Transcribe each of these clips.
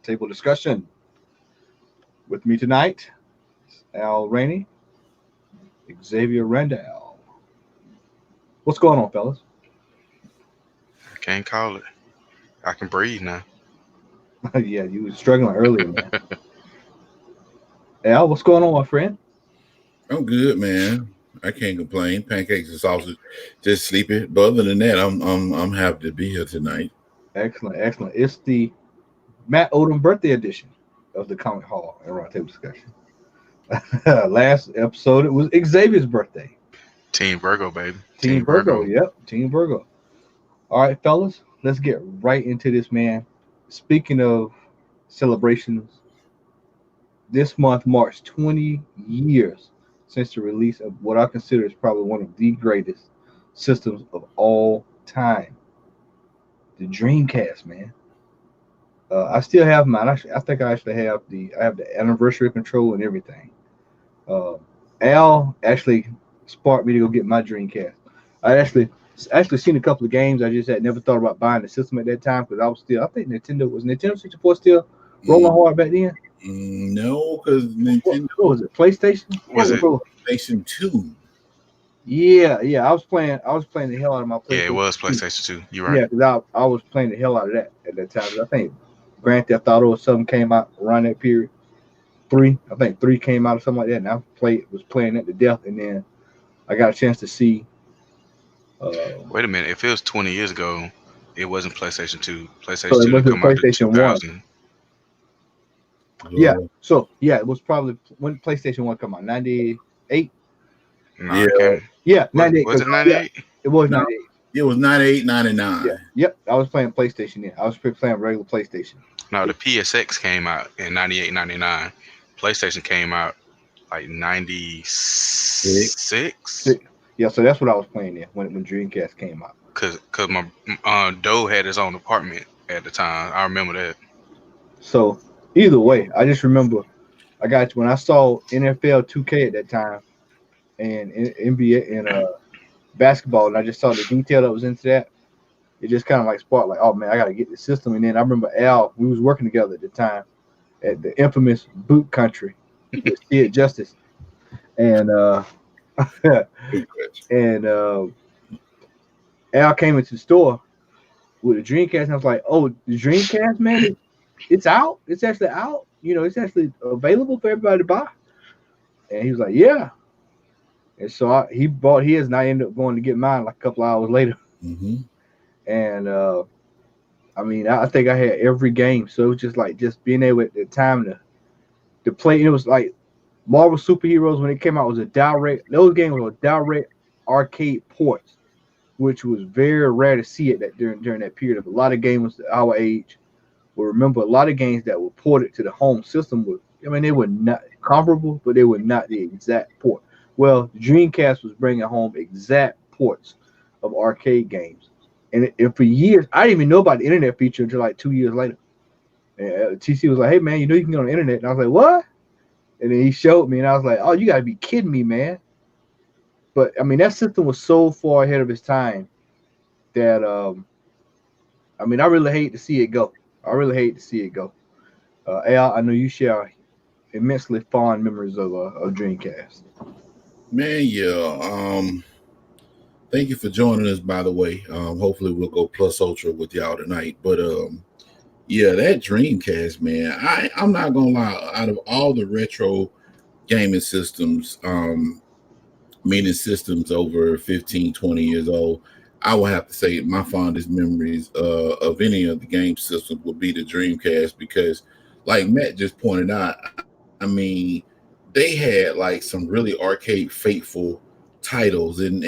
Roundtable discussion. With me tonight, Al Rainey, Xavier Randall. What's going on, fellas? I can't call it. I can breathe now. Yeah, you were struggling earlier, man. Al, what's going on, my friend? I'm good, man. I can't complain. Pancakes and sausage, just sleepy. But other than that, I'm happy to be here tonight. Excellent, excellent. It's the Matt Odom birthday edition of the Comic Hall and Roundtable discussion. Last episode, it was Xavier's birthday. Team Virgo, baby. Team Virgo, yep, Team Virgo. All right, fellas, let's get right into this, man. Speaking of celebrations, this month marks 20 years since the release of what I consider is probably one of the greatest systems of all time, the Dreamcast, man. I still have mine. I think I actually have the anniversary control and everything. Al actually sparked me to go get my Dreamcast. I actually seen a couple of games. I just had never thought about buying the system at that time because I think Nintendo 64 still rolling hard back then. No, because Nintendo. What was it? PlayStation? Was it PlayStation 2? Yeah. I was playing the hell out of my PlayStation. Yeah, it was PlayStation 2. You're right. Yeah, because I was playing the hell out of that at that time. I think Grand Theft Auto or something came out around that period. I think 3 came out or something like that, and I was playing that to death. And then I got a chance to see. Wait a minute. If it was 20 years ago, it wasn't PlayStation 2. PlayStation So it 2 wasn't come out in PlayStation 1. 2000. Yeah. So yeah, it was probably when PlayStation 1 come out, 98. No, Yeah. it Yeah, 98. was it 98? Yeah, it was No. 98. It was 98, 99. Yeah. Yep. I was playing PlayStation then. I was playing regular PlayStation. No, the PSX came out in 98, 99. PlayStation came out like 96. Six. Yeah, so that's what I was playing then when Dreamcast came out. Cause my Doe had his own apartment at the time. I remember that. So either way, I just remember when I saw NFL 2K at that time and NBA and basketball, and I just saw the detail that was into that. It just kind of like sparked like, oh man, I gotta get the system. And then I remember Al, we was working together at the time at the infamous Boot Country with Sid Justice, and and Al came into the store with a Dreamcast, and I was like, "Oh, the Dreamcast, man, it's out. It's actually out. It's actually available for everybody to buy." And he was like, "Yeah." And so he bought his, and I ended up going to get mine like a couple hours later. Mm-hmm. And I think I had every game, so it was just being able at the time to play. And it was like Marvel Superheroes when it came out was those games were direct arcade ports, which was very rare to see it during that period. Of a lot of gamers our age will remember a lot of games that were ported to the home system. They were not comparable, but they were not the exact port. Well, Dreamcast was bringing home exact ports of arcade games, and for years I didn't even know about the internet feature until like 2 years later. And TC was like, "Hey man, you can get on the internet," and I was like, "What?" And then he showed me, and I was like, "Oh, you gotta be kidding me, man!" But that system was so far ahead of its time that I really hate to see it go. Al, I know you share immensely fond memories of Dreamcast. Man, yeah. Thank you for joining us, by the way. Hopefully we'll go plus ultra with y'all tonight. But yeah, that Dreamcast, man, I'm not gonna lie, out of all the retro gaming systems, meaning systems over 15, 20 years old, I will have to say my fondest memories of any of the game systems would be the Dreamcast, because like Matt just pointed out, they had like some really arcade faithful titles, and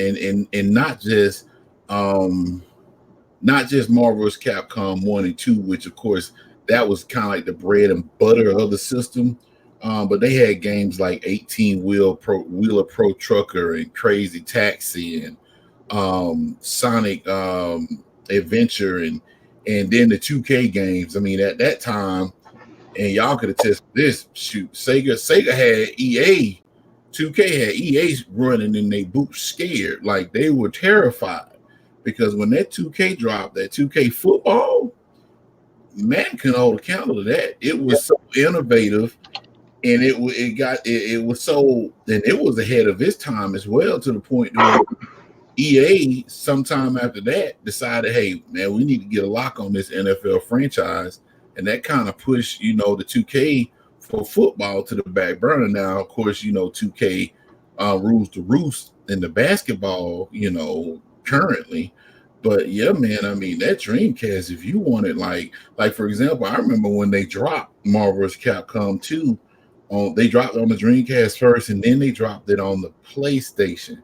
not just Marvel's Capcom 1 and 2, which of course that was kind of like the bread and butter of the system. But they had games like 18-Wheeler Pro Trucker and Crazy Taxi and Sonic Adventure and then the 2K games. At that time, and y'all could attest to this, shoot, Sega had EA, 2K had EA running in their boots scared. Like they were terrified, because when that 2K dropped, that 2K football, man can hold a candle to that. It was so innovative, and it was so, and it was ahead of its time as well, to the point to where EA sometime after that decided, hey man, we need to get a lock on this NFL franchise, and that kind of pushed the 2K for football to the back burner. Now, of course, 2K rules the roost in the basketball, currently. But yeah, man, I mean that Dreamcast, if you wanted like for example, I remember when they dropped Marvel vs. Capcom 2 they dropped it on the Dreamcast first, and then they dropped it on the PlayStation.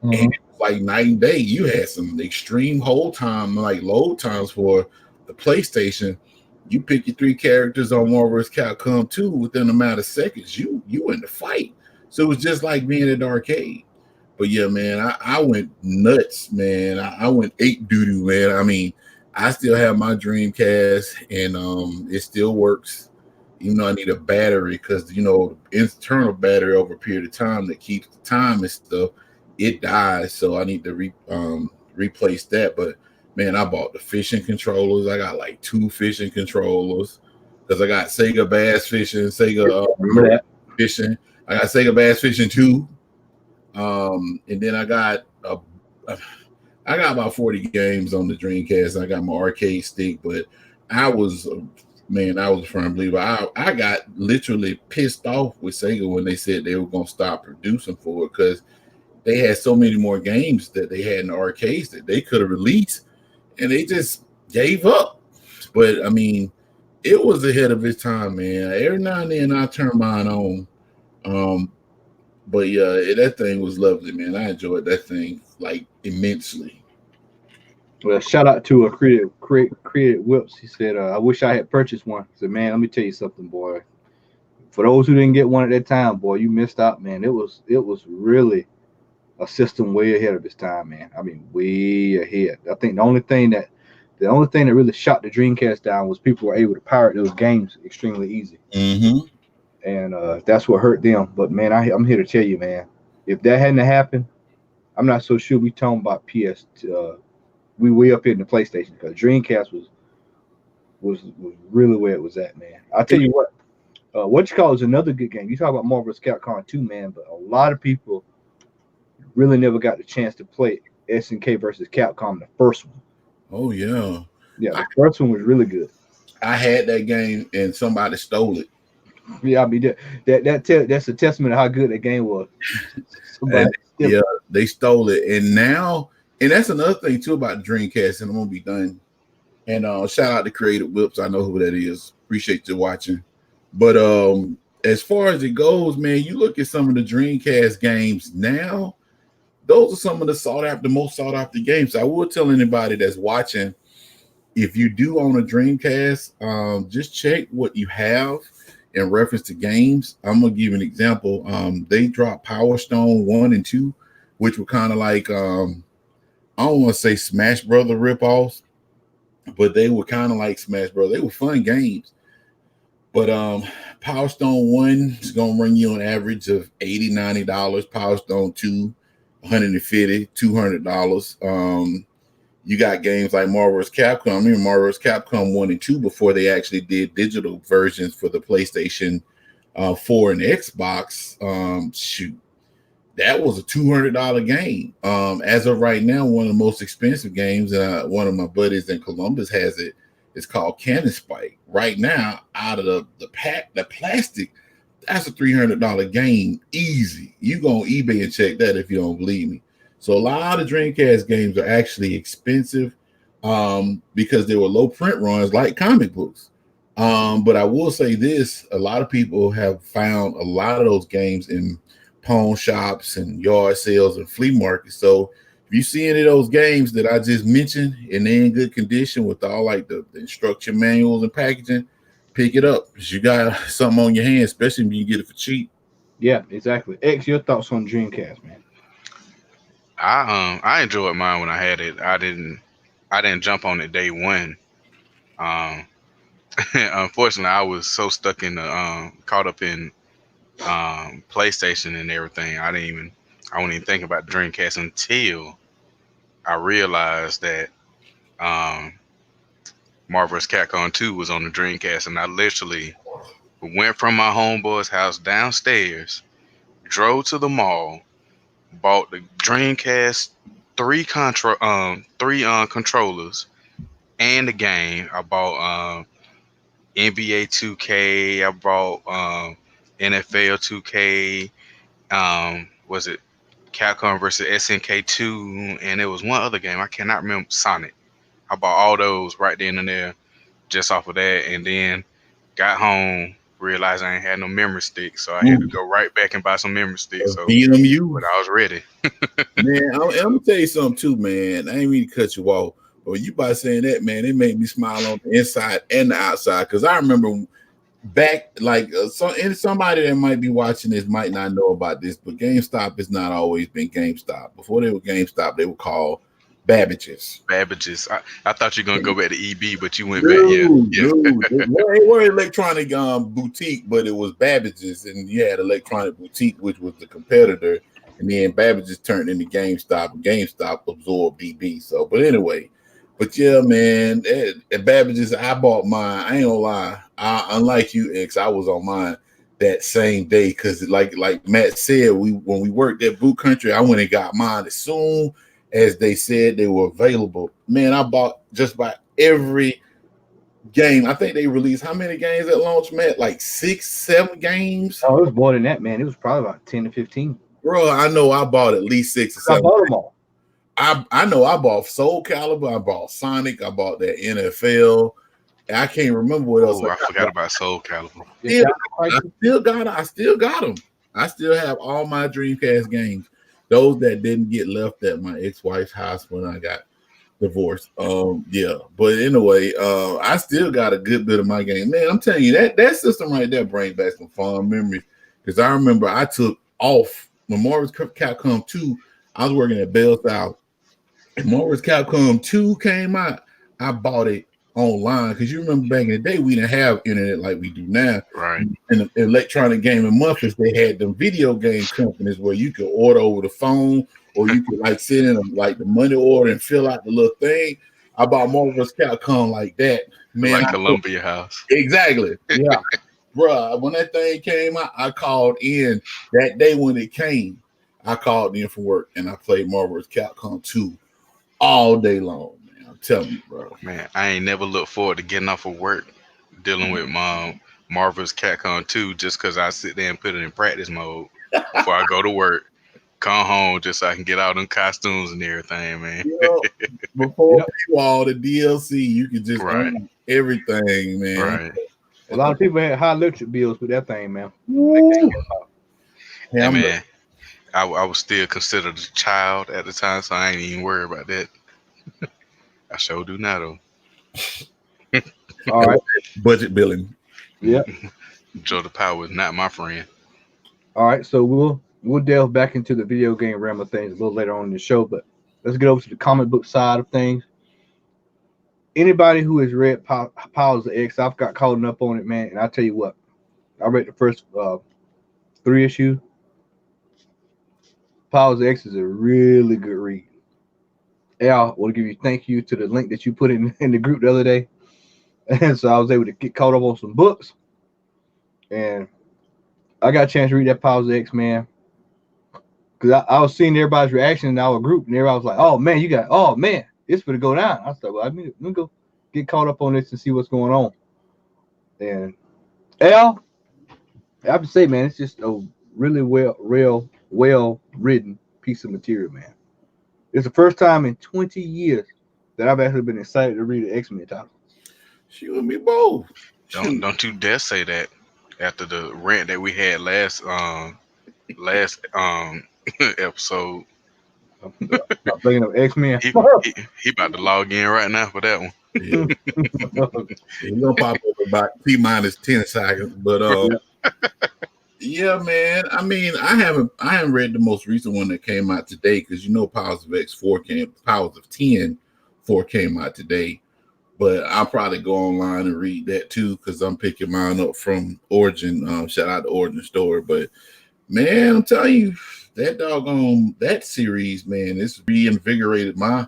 And like night and day, you had some extreme hold time, like load times for the PlayStation. You pick your 3 characters on Marvel vs. Capcom 2 within a matter of seconds. You in the fight. So it was just like being at the arcade. But yeah, man, I went nuts, man. I went ape doo-doo, man. I mean, I still have my Dreamcast, and it still works. Even though I need a battery, because the internal battery over a period of time that keeps the time and stuff, it dies. So I need to replace that. But man, I bought the fishing controllers. I got like 2 fishing controllers because I got Sega Bass Fishing, Sega Fishing. I got Sega Bass Fishing 2. And then I got about 40 games on the Dreamcast. I got my arcade stick, but I was a firm believer. I got literally pissed off with Sega when they said they were going to stop producing for it, because they had so many more games that they had in the arcades that they could have released, and they just gave up. But I mean, it was ahead of its time, man. Every now and then I turn mine on. But yeah, that thing was lovely, man. I enjoyed that thing like immensely. Well, shout out to created Whips. He said, "I wish I had purchased one." I said, "Man, let me tell you something, boy. For those who didn't get one at that time, boy, you missed out, man. It was really a system way ahead of its time, man. I mean, way ahead. I think the only thing that really shot the Dreamcast down was people were able to pirate those games extremely easy, and that's what hurt them. But man, I'm here to tell you, man, if that hadn't happened, I'm not so sure we talking about PS. We way up here in the PlayStation, because Dreamcast was really where it was at, man. I'll tell you what you call is another good game. You talk about Marvel vs. Capcom 2, man, but a lot of people really never got the chance to play SNK versus Capcom, the first one. Oh yeah, the first one was really good. I had that game and somebody stole it. Yeah, I mean that's a testament of how good that game was. Yeah, they stole it, and that's another thing too about Dreamcast. And I'm gonna be done. And shout out to Creative Whips. I know who that is. Appreciate you watching. But as far as it goes, man, you look at some of the Dreamcast games now. Those are some of the most sought after games. I will tell anybody that's watching, if you do own a Dreamcast, just check what you have in reference to games. I'm gonna give you an example. They dropped Power Stone 1 and 2, which were kind of like I don't want to say Smash Brother ripoffs, but they were kind of like Smash Brother. They were fun games. But Power Stone 1 is gonna run you an average of $80, $90. Power Stone 2, $150, $200. You got games like Marvel vs. Capcom. I mean, Marvel vs. Capcom 1 and 2 before they actually did digital versions for the PlayStation 4 and Xbox. Shoot, that was a $200 game. As of right now, one of the most expensive games, one of my buddies in Columbus has it. It's called Cannon Spike. Right now, out of the plastic, that's a $300 game, easy. You go on eBay and check that if you don't believe me. So a lot of Dreamcast games are actually expensive because they were low print runs like comic books. But I will say this, a lot of people have found a lot of those games in pawn shops and yard sales and flea markets. So if you see any of those games that I just mentioned and they're in good condition with all like the instruction manuals and packaging, pick it up because you got something on your hands, especially if you get it for cheap. Yeah, exactly. X, your thoughts on Dreamcast, man? I enjoyed mine when I had it. I didn't jump on it day one. Unfortunately, I was so stuck in the caught up in PlayStation and everything. I wouldn't even think about Dreamcast until I realized that Marvel vs. Capcom 2 was on the Dreamcast, and I literally went from my homeboy's house downstairs, drove to the mall, bought the Dreamcast three controllers and the game. I bought NBA 2K. I bought NFL 2K. Was it Capcom versus SNK 2? And there was one other game I cannot remember. Sonic. I bought all those right then and there just off of that, and then got home, realized I ain't had no memory sticks, so I had to go right back and buy some memory sticks. So VMU. but I was ready. Man, I'm gonna tell you something too, man. I ain't mean to cut you off, but you by saying that, man, it made me smile on the inside and the outside. Because I remember back, like somebody that might be watching this might not know about this, but GameStop has not always been GameStop. Before they were GameStop, they were called Babbage's. I thought you were gonna go back to EB, but you went Dude, back. Yeah. They were electronic boutique, but it was Babbage's, and you had Electronic Boutique, which was the competitor, and then Babbage's turned into GameStop, and GameStop absorbed EB. So, but anyway, but yeah, man, at Babbage's, I bought mine. I ain't gonna lie, unlike you, X, I was on mine that same day because, like Matt said, when we worked at Boot Country, I went and got mine as soon as they said they were available. Man, I bought just about every game. I think they released how many games at launch, Matt? Like 6, 7 games? Oh, it was more than that, man. It was probably about 10 to 15. Bro, I know I bought at least 6 or 7. I bought them all. I know I bought Soul Calibur, I bought Sonic, I bought that NFL. I can't remember what else. I forgot about Soul Calibur. Yeah, I still got them. I still have all my Dreamcast games. Those that didn't get left at my ex-wife's house when I got divorced. Yeah. But anyway, I still got a good bit of my game. Man, I'm telling you, that system right there brings back some fond memories. Because I remember I took off when Marvel's Capcom 2, I was working at Bell South. And Marvel's Capcom 2 came out, I bought it online because you remember back in the day we didn't have internet like we do now. Right. In the Electronic Gaming Monthlies, they had them video game companies where you could order over the phone, or you could like sit in the money order and fill out the little thing. I bought Marvel's Capcom like that, man. Like Columbia House. Exactly. Yeah. Bruh, when that thing came out, I called in that day when it came. I called in for work and I played Marvel's Capcom 2 all day long. I'm telling you, bro. Man, I ain't never looked forward to getting off of work dealing with Marvel's Capcom 2 just because I sit there and put it in practice mode before I go to work. Come home just so I can get out them costumes and everything, man. Before all the DLC, you could just own everything, man. Right. A lot of people had high electric bills with that thing, man. Hey, man, I was still considered a child at the time, so I ain't even worried about that. I sure do now, though. All right. Budget billing. Yeah. Joe the Power is not my friend. All right, so we'll delve back into the video game realm of things a little later on in the show, but let's get over to the comic book side of things. Anybody who has read Powers of X, I've got caught up on it, man, and I tell you what, I read the first 3 issues. Powers of X is a really good read. Al, I want to give you thank you to the link that you put in the group the other day. And so I was able to get caught up on some books. And I got a chance to read that Powers of X, man. Because I was seeing everybody's reaction in our group, and everybody was like, oh, man, it's going to go down. I said, well, let me go get caught up on this and see what's going on. And Al, I have to say, man, it's just a really well-written piece of material, man. It's the first time in 20 years that I've actually been excited to read an X-Men title. She and me both. Don't you dare say that after the rant that we had last episode. I'm thinking of X-Men. He about to log in right now for that one. Yeah. He's gonna pop up about T-10 seconds, but yeah, man. I mean, I haven't read the most recent one that came out today because Powers of 10 4 came out today. But I'll probably go online and read that too because I'm picking mine up from Origin. Shout out to Origin Store. But man, I'm telling you, that series, man, it's reinvigorated my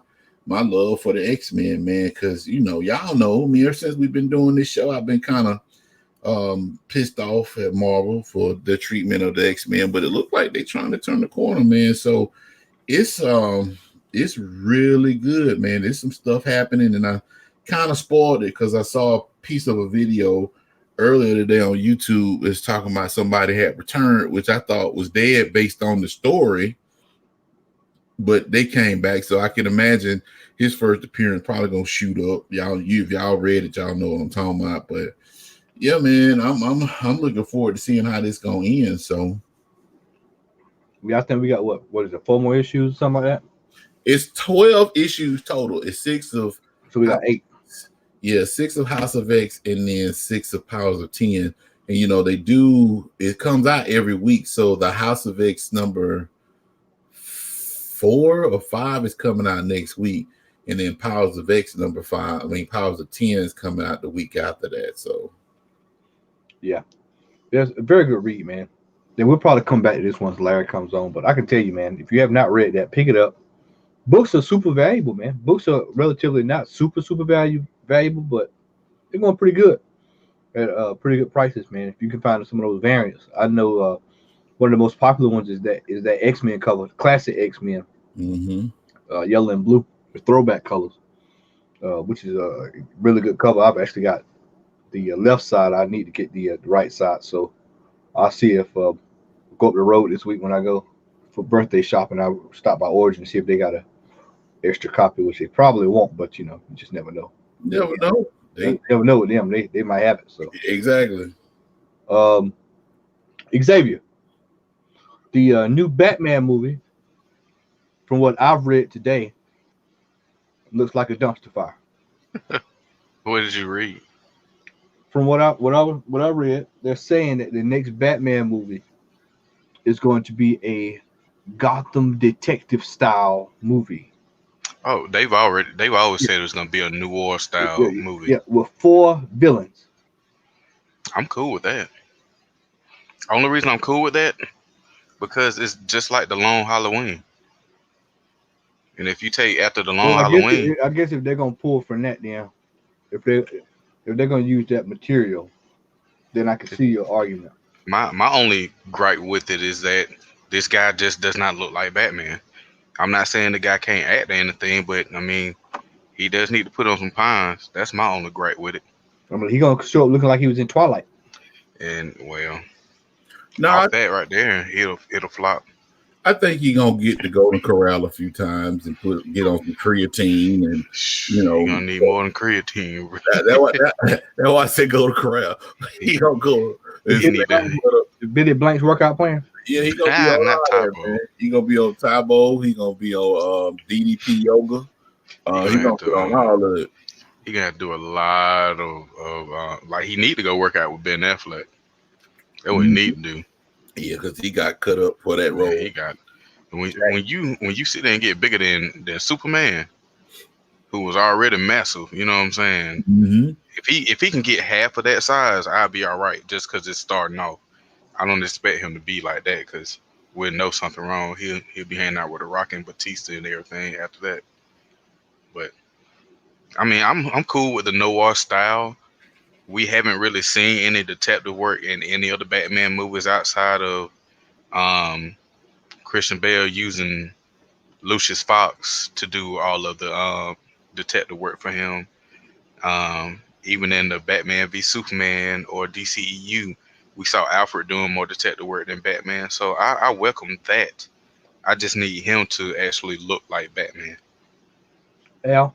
my love for the X-Men, man, because y'all know me. Ever since we've been doing this show, I've been kind of pissed off at Marvel for their treatment of the X-Men, but it looked like they're trying to turn the corner, man. So it's really good, man. There's some stuff happening, and I kind of spoiled it because I saw a piece of a video earlier today on YouTube is talking about somebody had returned, which I thought was dead based on the story, but they came back. So I can imagine his first appearance probably gonna shoot up. If y'all read it, y'all know what I'm talking about. But yeah, man, I'm looking forward to seeing how this gonna end. So I think we got what is it, 4 more issues, something like that? It's 12 issues total. It's 6 of so we got 8. Yeah, 6 of House of X and then 6 of Powers of 10. And they do, it comes out every week. So the House of X number 4 or 5 is coming out next week. And then Powers of X number 5, Powers of 10 is coming out the week after that. So yeah, it's a very good read, man. Then we'll probably come back to this once Larry comes on. But I can tell you, man, if you have not read that, pick it up. Books are super valuable, man. Books are relatively not super valuable, but they're going pretty good at pretty good prices, man. If you can find some of those variants, I know one of the most popular ones is that X-Men cover, classic X-Men, yellow and blue, the throwback colors, which is a really good cover. I've actually got the left side. I need to get the right side, so I'll see if go up the road this week when I go for birthday shopping. I'll stop by Origin and see if they got a extra copy, which they probably won't, but you just never know. Never know. They never know with them. They might have it. So exactly. Xavier, the new Batman movie, from what I've read today, looks like a dumpster fire. What did you read? From what I read, they're saying that the next Batman movie is going to be a Gotham detective style movie. Oh, they've always said it was going to be a noir style movie. Yeah, with 4 villains. I'm cool with that. Only reason I'm cool with that, because it's just like the Long Halloween. And if you take after the Long Halloween, I guess if they're gonna pull from that, then if they're gonna use that material, then I can see your argument. My only gripe with it is that this guy just does not look like Batman. I'm not saying the guy can't act or anything, but he does need to put on some pines. That's my only gripe with it. He gonna show up looking like he was in Twilight. And well, that right there, it'll flop. I think he's gonna get the Golden Corral a few times and get on some creatine, and you're gonna need more than creatine. That's why I said Golden Corral. He gonna go. Billy Blank's workout plan. Yeah, he gonna be on there, man. He gonna be on Tybo. He gonna be on DDP yoga. He gonna put on all of it. He gonna do a lot of like he need to go work out with Ben Affleck. That's what he need to do. Yeah, because he got cut up for that role. He got when you sit there and get bigger than Superman, who was already massive. You know what I'm saying? Mm-hmm. If he can get half of that size, I'll be all right. Just because it's starting off, I don't expect him to be like that because we'll know something wrong. He'll be hanging out with The Rock and Batista and everything after that. But I'm cool with the noir style. We haven't really seen any detective work in any of the Batman movies outside of Christian Bale using Lucius Fox to do all of the detective work for him. Even in the Batman v Superman or DCEU, we saw Alfred doing more detective work than Batman. So I welcome that. I just need him to actually look like Batman. Yeah.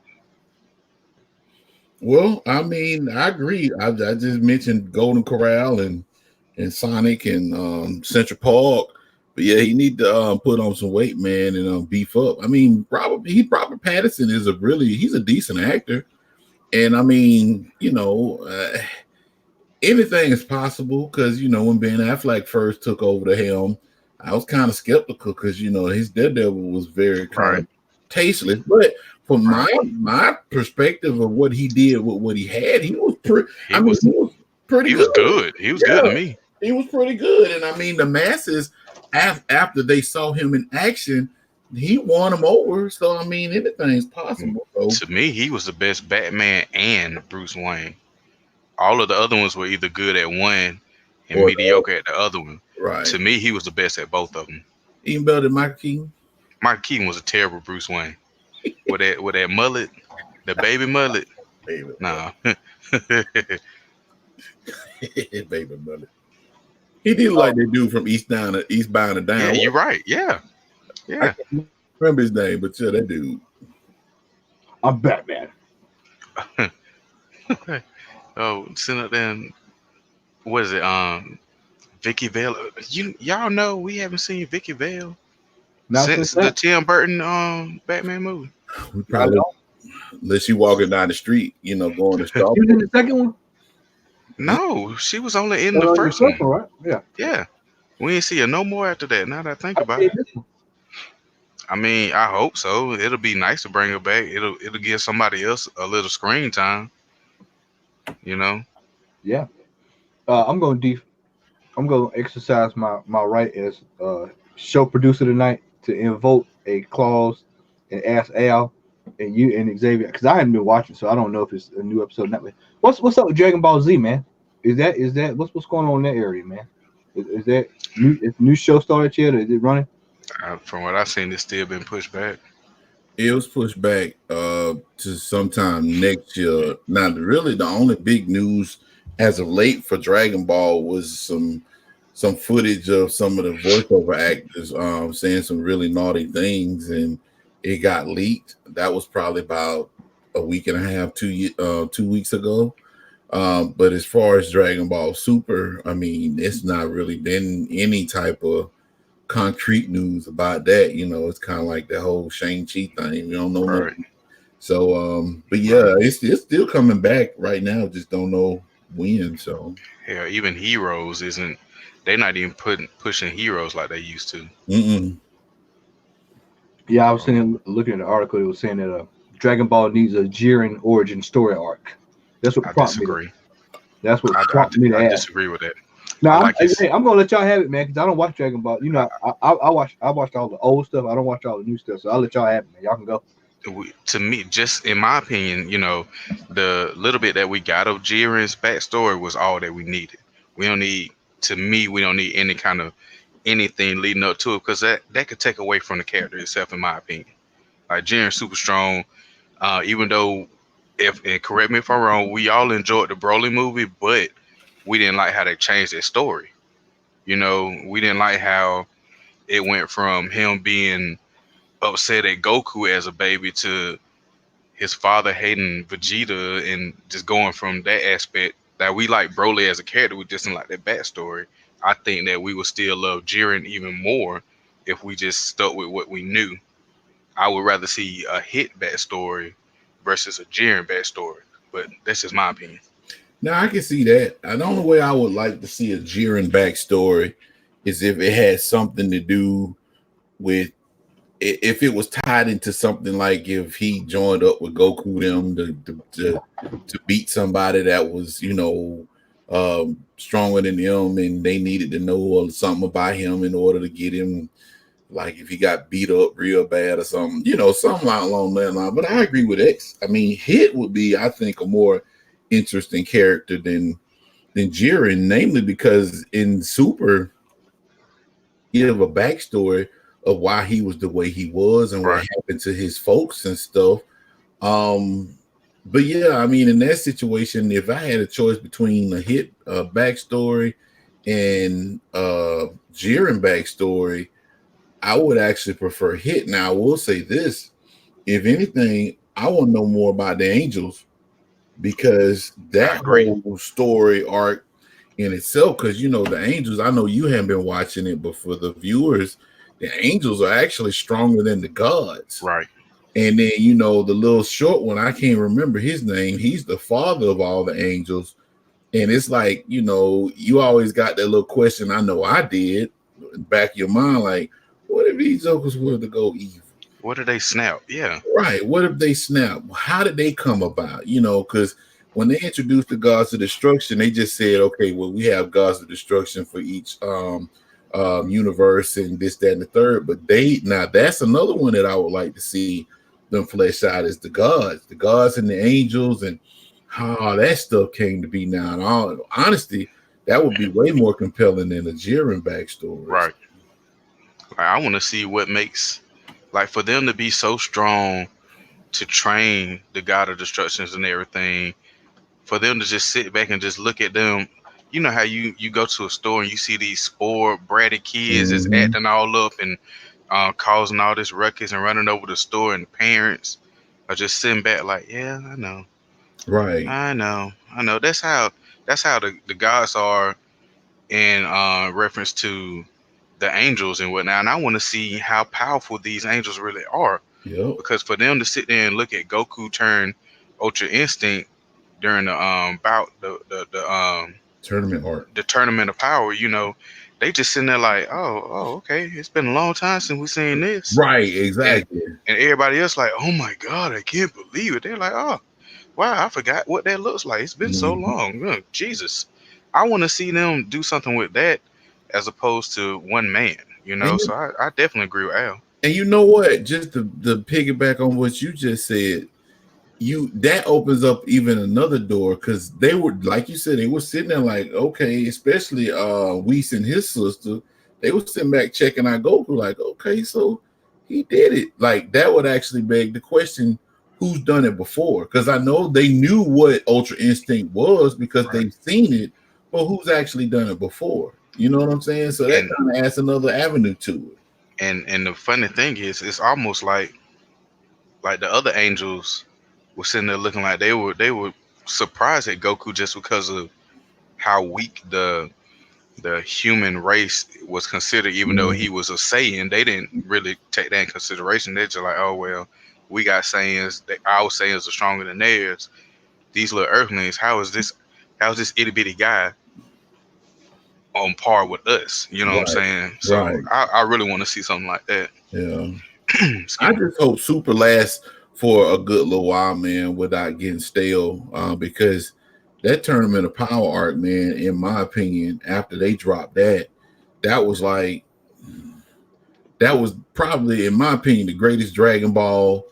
Well, I agree. I just mentioned Golden Corral and Sonic and Central Park. But yeah, he need to put on some weight, man, and beef up. Robert Pattinson he's a decent actor. And anything is possible because, when Ben Affleck first took over the helm, I was kind of skeptical because, his Daredevil was very kind of tasteless. But from my perspective of what he did with what he had, he was pretty good. He was good. He was good to me. He was pretty good. And the masses, after they saw him in action, he won him over. So I mean, anything's possible. So To me, he was the best Batman and Bruce Wayne. All of the other ones were either good at one and or mediocre at the other one. right, To me, he was the best at both of them. even better than Michael Keaton. Mike Keaton was a terrible Bruce Wayne with that mullet, the baby mullet. Baby, Nah, baby brother. He did like that dude from Eastbound and yeah, Down. you're right. Yeah, I yeah. can't remember his name, but yeah, that dude. I'm Batman. Oh, sitting up there. What is it? Vicky Vale. Y'all know we haven't seen Vicky Vale Not since since the that. Tim Burton Batman movie. We Not at probably all. unless you walking down the street, going to shop. She was in the second one. No, she was only in That the was the first first one. one, right? Yeah. Yeah, we didn't see her no more after that. Now that I think I about see it, this one. I mean, I hope so. It'll be nice to bring her back. It'll give somebody else a little screen time. You know. Yeah. I'm going to I'm going to exercise my right as show producer tonight to invoke a clause and ask Al and you and Xavier because I hadn't been watching, so I don't know if it's a new episode or not. What's up with Dragon Ball Z, man? Is that what's going on in that area, man? Is that new show started yet? Or is it running? From what I've seen, it's still been pushed back. It was pushed back to sometime next year. Now, really, the only big news as of late for Dragon Ball was some footage of some of the voiceover actors saying some really naughty things, and it got leaked. That was probably about a week and a half, 2 weeks ago. But as far as Dragon Ball Super, I mean, it's not really been any type of concrete news about that. It's kind of like the whole Shang-Chi thing. You don't know more. Right. So, but yeah, Right. it's still coming back right now. Just don't know when. So, Hell, even Heroes isn't. They're not even pushing Heroes like they used to. mm-mm. Yeah, I was looking at the article. It was saying that Dragon Ball needs a Jiren origin story arc. That's what I prompted me. disagree. That's what I, prompted me to I ask. disagree with that. Now, I like his. I'm gonna let y'all have it, man, because I don't watch Dragon Ball. I watched all the old stuff. I don't watch all the new stuff, so I'll let y'all have it, man. Y'all can go. To me, just in my opinion, the little bit that we got of Jiren's backstory was all that we needed. We don't need, to me, we don't need any kind of anything leading up to it because that could take away from the character itself, in my opinion. Like Jiren's super strong, even though, if and correct me if I'm wrong, we all enjoyed the Broly movie, but we didn't like how they changed their story. We didn't like how it went from him being upset at Goku as a baby to his father hating Vegeta and just going from that aspect that we like Broly as a character, we just didn't like that backstory. I think that we would still love Jiren even more if we just stuck with what we knew. I would rather see a hit backstory versus a Jiren backstory, but that's just my opinion. Now I can see that. The only way I would like to see a Jiren backstory is if it had something to do with if it was tied into something like if he joined up with Goku them to beat somebody that was stronger than them and they needed to know something about him in order to get him, like if he got beat up real bad or something, something along that line. But I agree with X. I mean, Hit would be, I think, a more interesting character than Jiren, namely because in Super you have a backstory of why he was the way he was and what Right. happened to his folks and stuff. But yeah, I mean, in that situation, if I had a choice between a Hit backstory and Jiren backstory, I would actually prefer Hit. Now, I will say this: if anything, I want to know more about the Angels because I that agree. whole story arc in itself, because the Angels, I know you haven't been watching it, but for the viewers, the Angels are actually stronger than the gods. Right. And then the little short one, I can't remember his name. He's the father of all the angels. And it's like, you always got that little question. I know I did in the back of your mind, like, what if these jokers were to go evil? What did they snap? Yeah. Right. What if they snap? How did they come about? Because when they introduced the gods of destruction, they just said, okay, well, we have gods of destruction for each universe and this, that, and the third. But that's another one that I would like to see them flesh out is the gods and the angels, and how that stuff came to be now. And honestly, that would be way more compelling than a Jiren backstory. Right. Like, I want to see what makes, like, for them to be so strong to train the god of destructions and everything, for them to just sit back and just look at them. You know how you go to a store and you see these spoiled, bratty kids just Mhm. acting all up and causing all this ruckus and running over the store, and the parents are just sitting back like, yeah, I know, Right. I know, I know. That's how the gods are in reference to the angels and whatnot. And I want to see how powerful these angels really are, Yep. because for them to sit there and look at Goku turn Ultra Instinct during the bout Tournament art. the tournament of power, they just sitting there like, oh, okay, it's been a long time since we seen this, Right. and Exactly. and everybody else like, oh my god, I can't believe it. They're like, oh wow, I forgot what that looks like. It's been so Mhm. long. Jesus, I want to see them do something with that as opposed to one man. And So I definitely agree with Al. you know what? Just the piggyback on what you just said, that opens up even another door, because they were, like you said, they were sitting there like, okay, especially Whis and his sister, they were sitting back checking out Goku like, okay, so he did it. Like, that would actually beg the question, who's done it before? Because I know they knew what Ultra Instinct was because Right. they've seen it, but who's actually done it before? You know what I'm saying? So that And kind of adds another avenue to it. and the funny thing is, it's almost like the other angels were sitting there looking like they were surprised at Goku just because of how weak the human race was considered, even though Mhm. he was a Saiyan. They didn't really take that in consideration. They're just like, oh well, we got Saiyans. Our Saiyans are stronger than theirs. These little Earthlings, how's this itty bitty guy on par with us? You know what I'm Right, saying? So right. I really want to see something like that. Yeah. Excuse I me. just hope Super lasts for a good little while, man, without getting stale. Because that Tournament of Power arc, man, in my opinion, after they dropped that, that was like, that was probably, in my opinion, the greatest Dragon Ball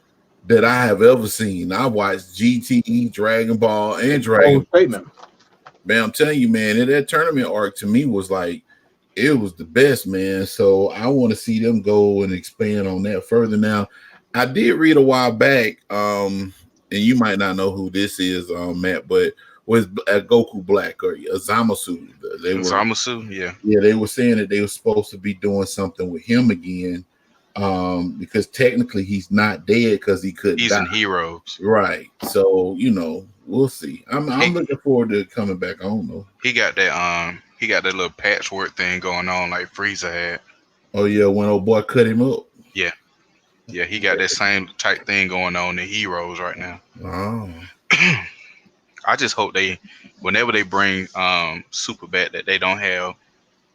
that I have ever seen. I watched GT, Dragon Ball, and Bold Dragon Ball. statement. Man, I'm telling you, man, that tournament arc to me was like, it was the best, man. So I want to see them go and expand on that further. Now, I did read a while back, and you might not know who this is, Matt, but was Goku Black or Zamasu. They were, Zamasu, yeah, yeah, they were saying that they were supposed to be doing something with him again, because technically he's not dead because he couldn't he's die. in Heroes. Right. So, we'll see. I'm He looking forward to coming back on though. he got that little patchwork thing going on like Frieza had. Oh yeah, when old boy cut him up. Yeah, yeah, he got that same type thing going on in Heroes right now. Oh, I just hope whenever they bring Super back, that they don't have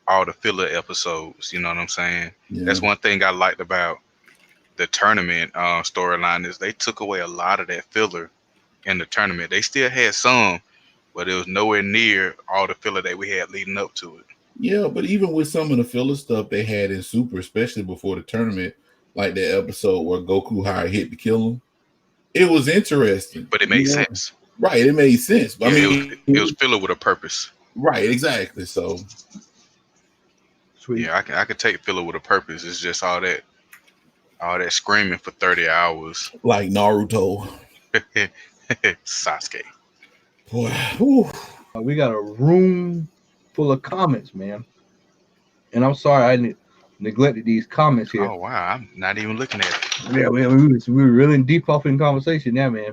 all the filler episodes. You know what I'm saying? yeah. That's one thing I liked about the tournament storyline, is they took away a lot of that filler in the tournament. They still had some, but it was nowhere near all the filler that we had leading up to it. Yeah, but even with some of the filler stuff they had in Super, especially before the tournament, like that episode where Goku hired Hit to kill him, it was interesting. But it made sense. Right, it made sense. I Yeah, it was mean, filler with a purpose. right, exactly. So, Sweet. Yeah, I can take filler with a purpose. It's just all that screaming for 30 hours. like Naruto. Sasuke. Boy, whew. We got a room full of comments, man. And I'm sorry neglected these comments here. Oh wow, I'm not even looking at it. Yeah, we were really deep off in conversation now, man.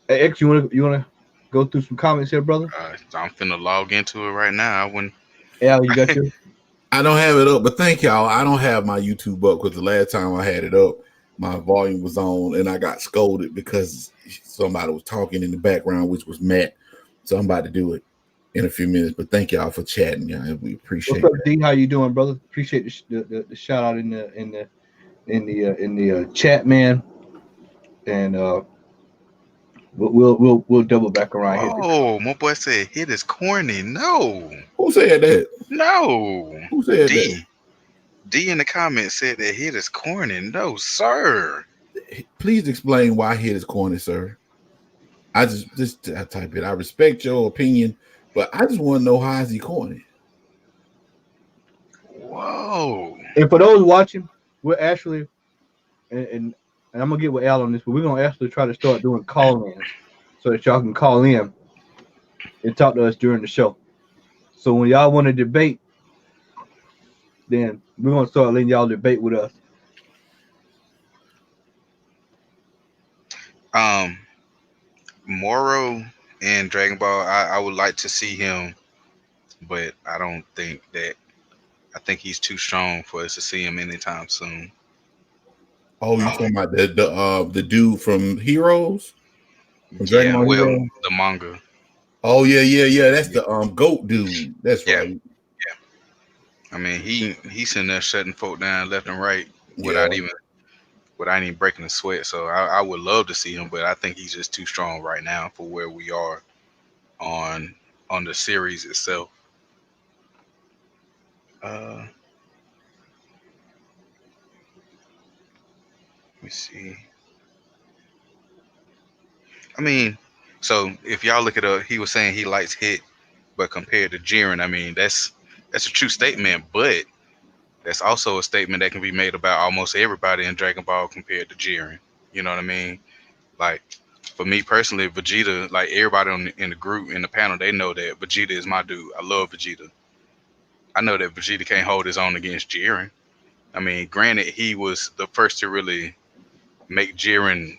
Hey, X, you wanna go through some comments here, brother? I'm finna log into it right now. When Al, you got your I don't have it up, but thank y'all. I don't have my YouTube up because the last time I had it up, my volume was on and I got scolded because somebody was talking in the background, which was Matt. So I'm about to do it in a few minutes. But thank y'all for chatting, y'all. We appreciate what's up, it. D? How you doing, brother? Appreciate the shout out in the chat, man. And we'll double back around here. oh, my boy said hit is corny. No, Who said that? No. Who said that? D in the comments said that hit is corny. No, sir. Please explain why hit is corny, sir. I type it. I respect your opinion, but I just want to know how is he corny. Whoa. And for those watching, we're actually, and I'm gonna get with Al on this, but we're gonna actually try to start doing call-ins so that y'all can call in and talk to us during the show. So when y'all want to debate, then we're gonna start letting y'all debate with us. Moro in Dragon Ball, I would like to see him, but I don't think that. I think he's too strong for us to see him anytime soon. Oh, you talking about the dude from Heroes? From Dragon Yeah, Ball well, Heroes? the manga. Oh yeah. That's the goat dude. That's Yeah, right. yeah. I mean, he's sitting there shutting folk down left and right Yeah. without even breaking a sweat. So I would love to see him, but I think he's just too strong right now for where we are on the series itself. Let me see. I mean, so if y'all look it up, he was saying he likes Hit, but compared to Jiren, I mean that's a true statement, but that's also a statement that can be made about almost everybody in Dragon Ball compared to Jiren. You know what I mean? Like for me personally, Vegeta, like everybody in the group in the panel, they know that Vegeta is my dude. I love Vegeta. I know that Vegeta can't hold his own against Jiren. I mean, granted, he was the first to really make Jiren,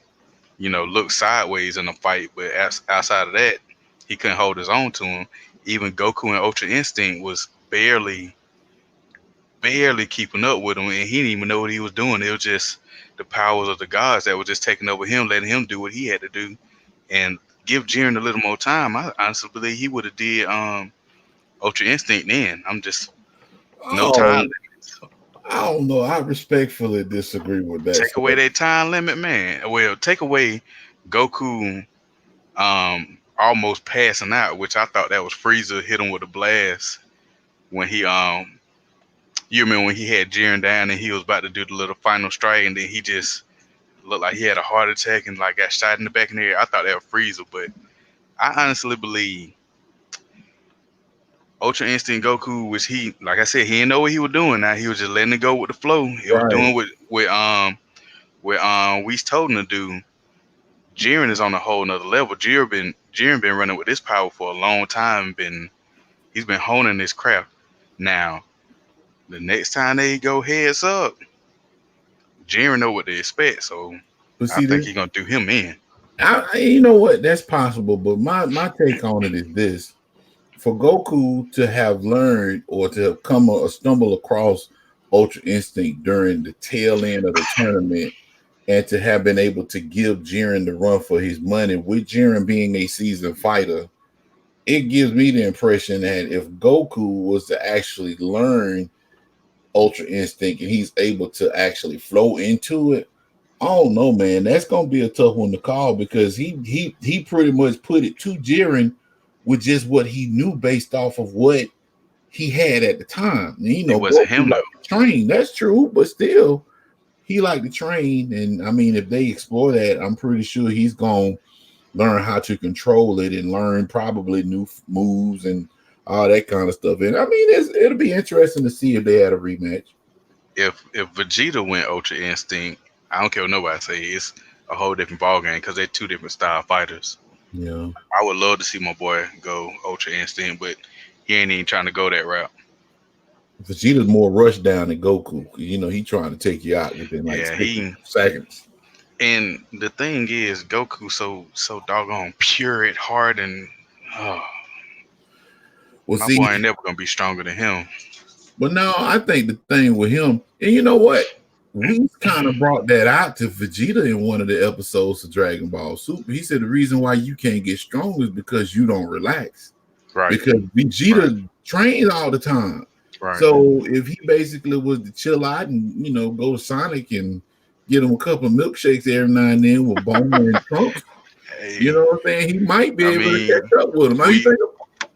look sideways in a fight, but outside of that, he couldn't hold his own to him. Even Goku and Ultra Instinct was barely keeping up with him, and he didn't even know what he was doing. It was just the powers of the gods that were just taking over him, letting him do what he had to do, and give Jiren a little more time. I honestly believe he would have did Ultra Instinct then. I'm just no time Oh, limits. I don't know. I respectfully disagree with that. Take away that time limit, man. Well, take away Goku almost passing out, which I thought that was Frieza hit him with a blast when he you remember when he had Jiren down and he was about to do the little final strike and then he just looked like he had a heart attack and like got shot in the back of the head. I thought that was Frieza, but I honestly believe Ultra Instinct Goku was he, like I said, he didn't know what he was doing. Now he was just letting it go with the flow. It was Right. doing what Whis told him to do. Jiren is on a whole nother level. Jiren been running with this power for a long time. He's been honing this craft. Now, the next time they go heads up, Jiren know what to expect. So But I see, think he's gonna do him in. you know what? That's possible. But my take on it is this: for Goku to have learned or to have come or stumble across Ultra Instinct during the tail end of the tournament, and to have been able to give Jiren the run for his money, with Jiren being a seasoned fighter, it gives me the impression that if Goku was to actually learn Ultra Instinct and he's able to actually flow into it, I don't know, man. That's gonna be a tough one to call because he pretty much put it to Jiren with just what he knew based off of what he had at the time. And, It wasn't Goku him though. liked to train. That's true, but still, he liked to train. And I mean, if they explore that, I'm pretty sure he's gonna learn how to control it and learn probably new moves and all that kind of stuff. And I mean, it'll be interesting to see if they had a rematch. If Vegeta went Ultra Instinct, I don't care what nobody say. It's a whole different ball game because they're two different style fighters. Yeah. I would love to see my boy go Ultra Instinct, but he ain't even trying to go that route. Vegeta's more rush down than Goku. He trying to take you out within like Yeah, 6 seconds. and the thing is, Goku so doggone pure at heart, and Well, my see, boy ain't never gonna be stronger than him. but no, I think the thing with him, and you know what? We kind of brought that out to Vegeta in one of the episodes of Dragon Ball Super. He said the reason why you can't get strong is because you don't relax. Right, Because Vegeta trains all the time. right. So if he basically was to chill out and go to Sonic and get him a couple of milkshakes every now and then with Bone and Trunks, Hey, you know what I'm saying? He might be I able to mean, catch up with him. How you think?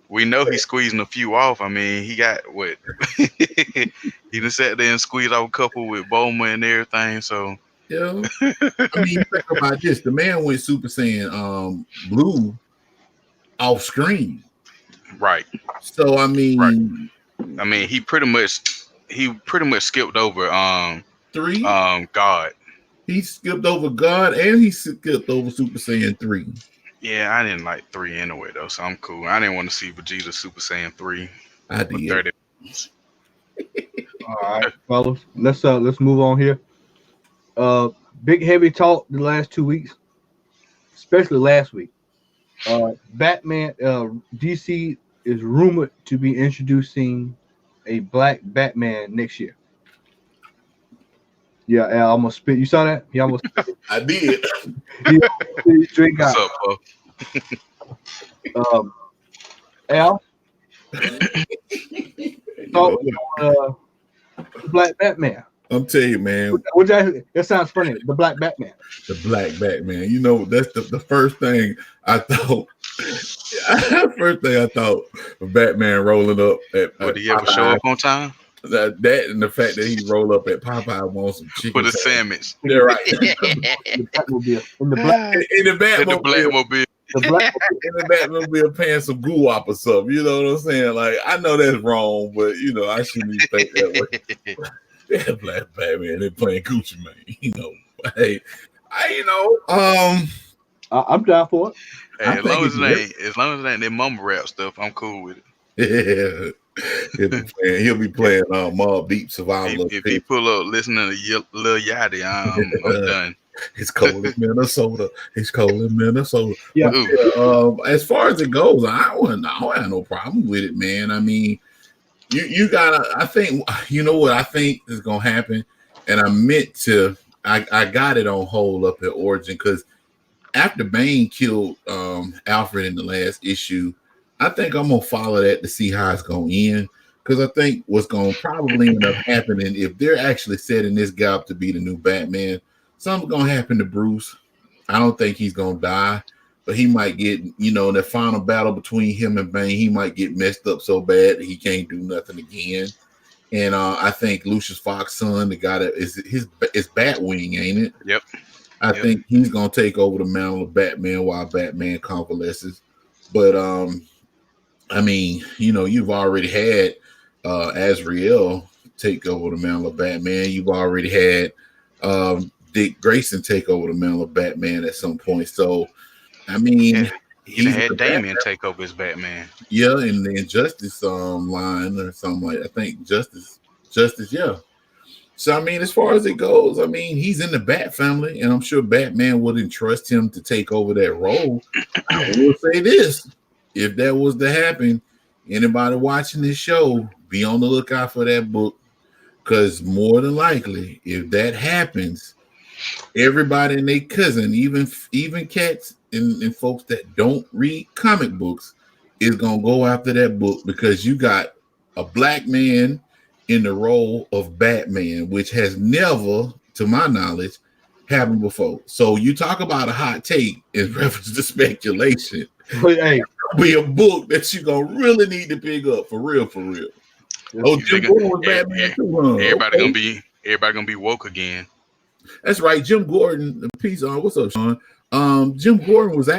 We know he's squeezing a few off. I mean, he got what? He done sat there and squeezed off a couple with Bulma and everything. So Yeah. I mean, you think about this. The man went Super Saiyan blue off screen. right. So I mean, I mean, he pretty much skipped over 3. God. He skipped over God and he skipped over Super Saiyan 3. Yeah, I didn't like 3 anyway though, so I'm cool. I didn't want to see Vegeta Super Saiyan 3 I for did. 30. All right, fellas, let's move on here. Big heavy talk the last 2 weeks, especially last week. Batman, DC is rumored to be introducing a black Batman next year. Yeah, I almost spit. You saw that? He almost. I did. He straight What's got. up, Al, You thought know, Black Batman. I'm telling you, man, That sounds funny. The Black Batman. the black Batman. You know, that's the first thing I thought. First thing I thought of Batman rolling up at Would he ever show up on time that and the fact that he roll up at Popeye wants some chicken for the sandwich? Yeah, right. The Batmobile. In the Black. In the Batmobile. The Black. in the Batmobile paying some goo wop or something. You know what I'm saying? Like, I know that's wrong, but you know, I shouldn't even think that way. Yeah, Black Batman, they're playing Gucci Mane. You know, hey, I'm down for it. Hey, as long as it ain't that mumble rap stuff, I'm cool with it. Yeah, he'll be playing Mobb Deep Survival. If he pull up listening to Lil Yachty, I'm done. It's cold in Minnesota. It's cold in Minnesota. Yeah. As far as it goes, I don't have no problem with it, man. I mean, you gotta. I think you know what I think is gonna happen, and I got it on hold up at Origin because after Bane killed Alfred in the last issue, I think I'm gonna follow that to see how it's gonna end. Because I think what's gonna probably end up happening if they're actually setting this guy up to be the new Batman, something's gonna happen to Bruce. I don't think he's gonna die, but he might get, that final battle between him and Bane, he might get messed up so bad that he can't do nothing again. And I think Lucius Fox's son, the guy that is Batwing, ain't it? Yep. I think he's gonna take over the mantle of Batman while Batman convalesces. But I mean, you've already had Azrael take over the mantle of Batman. You've already had Dick Grayson take over the mantle of Batman at some point. So, I mean, he had Damien take over as Batman. Yeah, in the Injustice line or something like that. I think Justice, yeah. So, I mean, as far as it goes, I mean, he's in the Bat family, and I'm sure Batman wouldn't trust him to take over that role. I will say this. If that was to happen, anybody watching this show, be on the lookout for that book, because more than likely, if that happens, everybody and their cousin, even cats and folks that don't read comic books, is going to go after that book because you got a black man in the role of Batman, which has never, to my knowledge, happened before. So you talk about a hot take in reference to speculation. Hey, be a book that you're gonna really need to pick up for real. Oh, Jim Gordon was Batman too, huh? Everybody gonna be woke again. That's right, Jim Gordon. Peace on. What's up, Sean? Jim Gordon was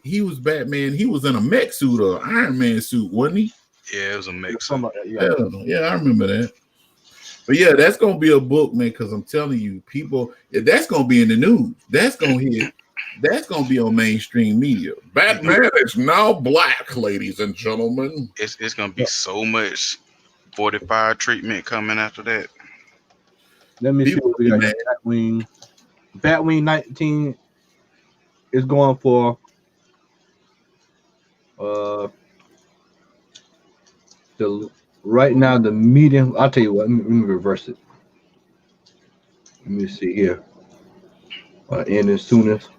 he was Batman. He was in a mech suit or Iron Man suit, wasn't he? Yeah, it was a mech suit. Yeah, I remember that. But yeah, that's gonna be a book, man. Because I'm telling you, people, that's gonna be in the news. That's gonna hit. That's going to be on mainstream media. Batman is now black, ladies and gentlemen. It's going to be so much 45 treatment coming after that. Let me see what we got here. Batwing 19 is going for right now the medium. I'll tell you what. Let me reverse it. Let me see here. And as soon as.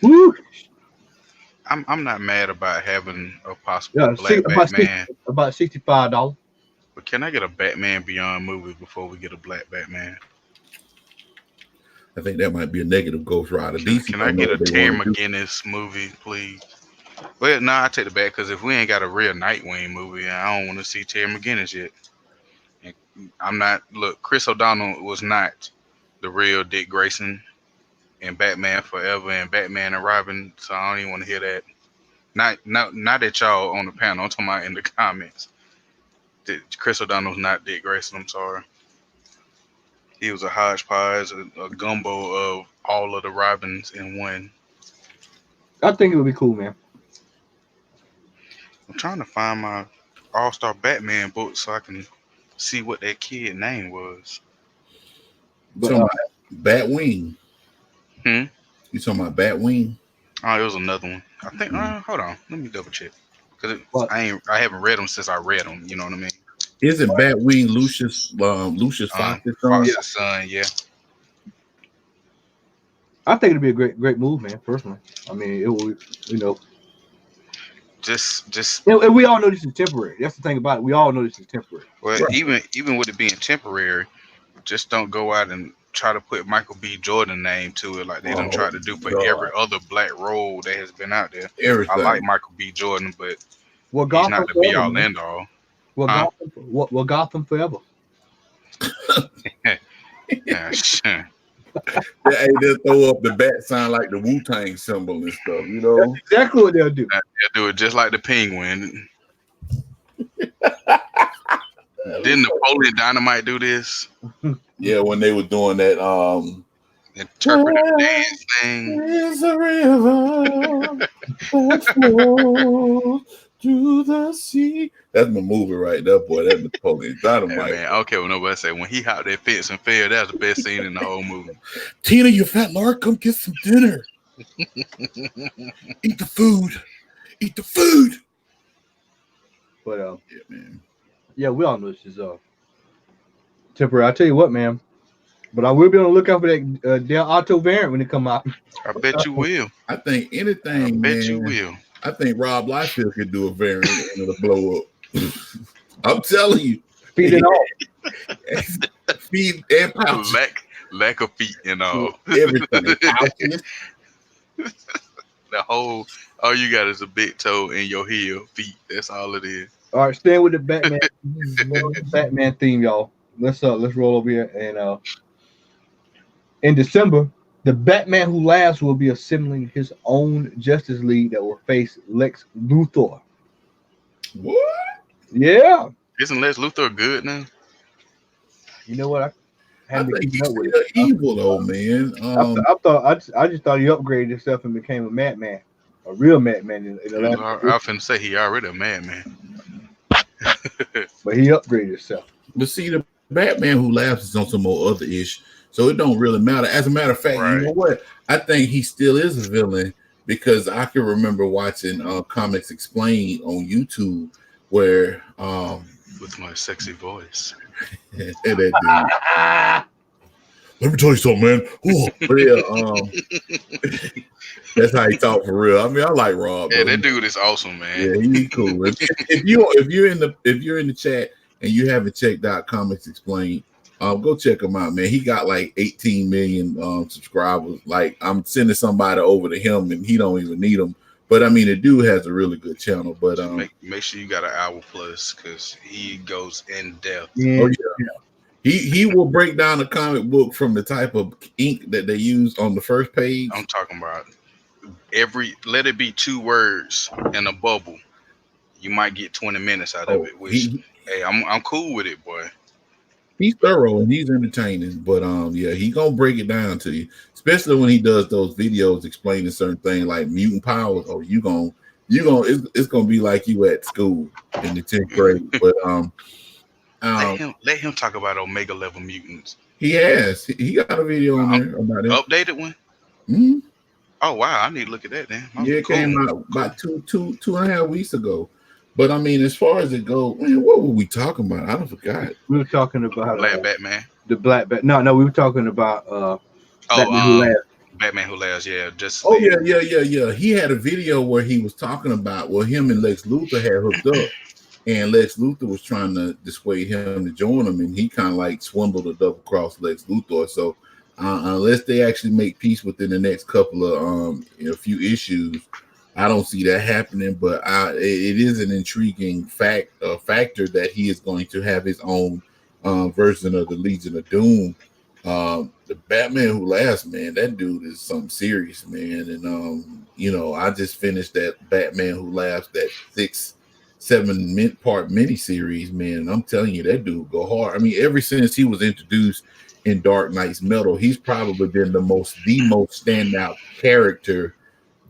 Woo! I'm not mad about having a possible black Batman. About $65. But can I get a Batman Beyond movie before we get a black Batman? I think that might be a negative Ghost Rider. DC Can I don't know get a what they Terry want to do. McGinnis movie, please? Well, no, I take it back because if we ain't got a real Nightwing movie, I don't want to see Terry McGinnis yet. And I'm not. Look, Chris O'Donnell was not the real Dick Grayson in Batman Forever and Batman and Robin, so I don't even want to hear that. Not at y'all on the panel. I'm talking about in the comments. Chris O'Donnell's not Dick Grayson. I'm sorry. He was a hodgepodge, a gumbo of all of the Robins in one. I think it would be cool, man. I'm trying to find my All-Star Batman book so I can see what that kid name was. You But talking about Batwing? Hmm? You talking about Batwing? Oh, it was another one. I think. Hold on, let me double check because but I haven't read them since I read them. You know what I mean? Isn't Batwing Lucius Fox's son? Fox's son. Yeah. I think it'd be a great move, man. Personally, I mean, it would, Just and we all know this is temporary. That's the thing about it. We all know this is temporary. well, Right. even with it being temporary, just don't go out and try to put Michael B. Jordan name to it like they done Oh tried to do for every God. other black role that has been out there. I like Everything. Michael B. Jordan, but Well, he's not Gotham the be forever, all man. end all. Well, Huh? Gotham forever. Yeah, shit. Hey, they'll throw up the bat sign like the Wu-Tang symbol and stuff, you know. That's exactly what they'll do. They'll do it just like the Penguin. Didn't Napoleon Dynamite do this? Yeah, when they were doing that Interpretive dance thing. There's a river that flows to the sea. That's my movie right there, boy. That's Napoleon Hey, Dynamite. man, I don't care what nobody say. When he hopped that fence and fell, that was the best scene in the whole movie. Tina, you fat lark, come get some dinner. Eat the food. Eat the food. But Yeah, man. yeah, we all know this is temporary. I tell you what, man. But I will be on the lookout for that Del Auto variant when it come out. I bet you will. I think I anything, bet man. you will. I think Rob Liefeld could do a variant and it'll blow up. I'm telling you. Feed it all. Feed and pouches. Lack of feet and all. Everything. Pouches. The whole, all you got is a big toe and your heel, feet. That's all it is. All right, staying with the Batman theme, y'all. Let's roll over here and in December, the Batman Who Laughs will be assembling his own Justice League that will face Lex Luthor. What? Yeah, Isn't Lex Luthor good now? you know what? I I haven't been think he's keeping up with still it. evil though, man. I just thought he upgraded himself and became a madman, a real madman in the last. I was finna say he already a madman. But he upgraded himself. But see, the Batman Who Laughs is on some more other ish, so it don't really matter. As a matter of fact, Right. you know what? I think he still is a villain because I can remember watching Comics Explained on YouTube where With my sexy voice. that dude. Let me tell you something, man. Ooh, but yeah, that's how he talk for real. I mean, I like Rob. Yeah, though. that dude is awesome, man. Yeah, he's cool. If you're in the chat and you haven't checked out Comics Explained, go check him out, man. He got like 18 million subscribers. Like I'm sending somebody over to him, and he don't even need them. But I mean, the dude has a really good channel. But make sure you got an hour plus because he goes in depth. Yeah. oh yeah. He will break down a comic book from the type of ink that they use on the first page. I'm talking about let it be 2 words in a bubble. You might get 20 minutes out of it, which hey, I'm cool with it, boy. He's thorough and he's entertaining, but yeah, he gonna break it down to you, especially when he does those videos explaining certain things like mutant powers. Or it's gonna be like you at school in the 10th grade. But let him talk about Omega level mutants. he got a video on there about it. Updated one. Mm-hmm. Oh wow, I need to look at that then. Yeah, it came out about two and a half weeks ago. But I mean, as far as it goes, man, what were we talking about? I don't forgot. We were talking about Black Batman. The Black Bat. No, we were talking about Batman Who Laughs. Batman Who Laughs, yeah. Yeah. He had a video where he was talking about him and Lex Luthor had hooked up, and Lex Luthor was trying to dissuade him to join him, and he kind of like swindled or double crossed Lex Luthor. So unless they actually make peace within the next couple of a few issues. I don't see that happening, but it is an intriguing factor that he is going to have his own version of the Legion of Doom. The Batman Who Laughs, man, that dude is something serious, man. And I just finished that Batman Who Laughs, that 6-7 part miniseries, man. And I'm telling you, that dude go hard. I mean, ever since he was introduced in Dark Knight's Metal, he's probably been the most standout character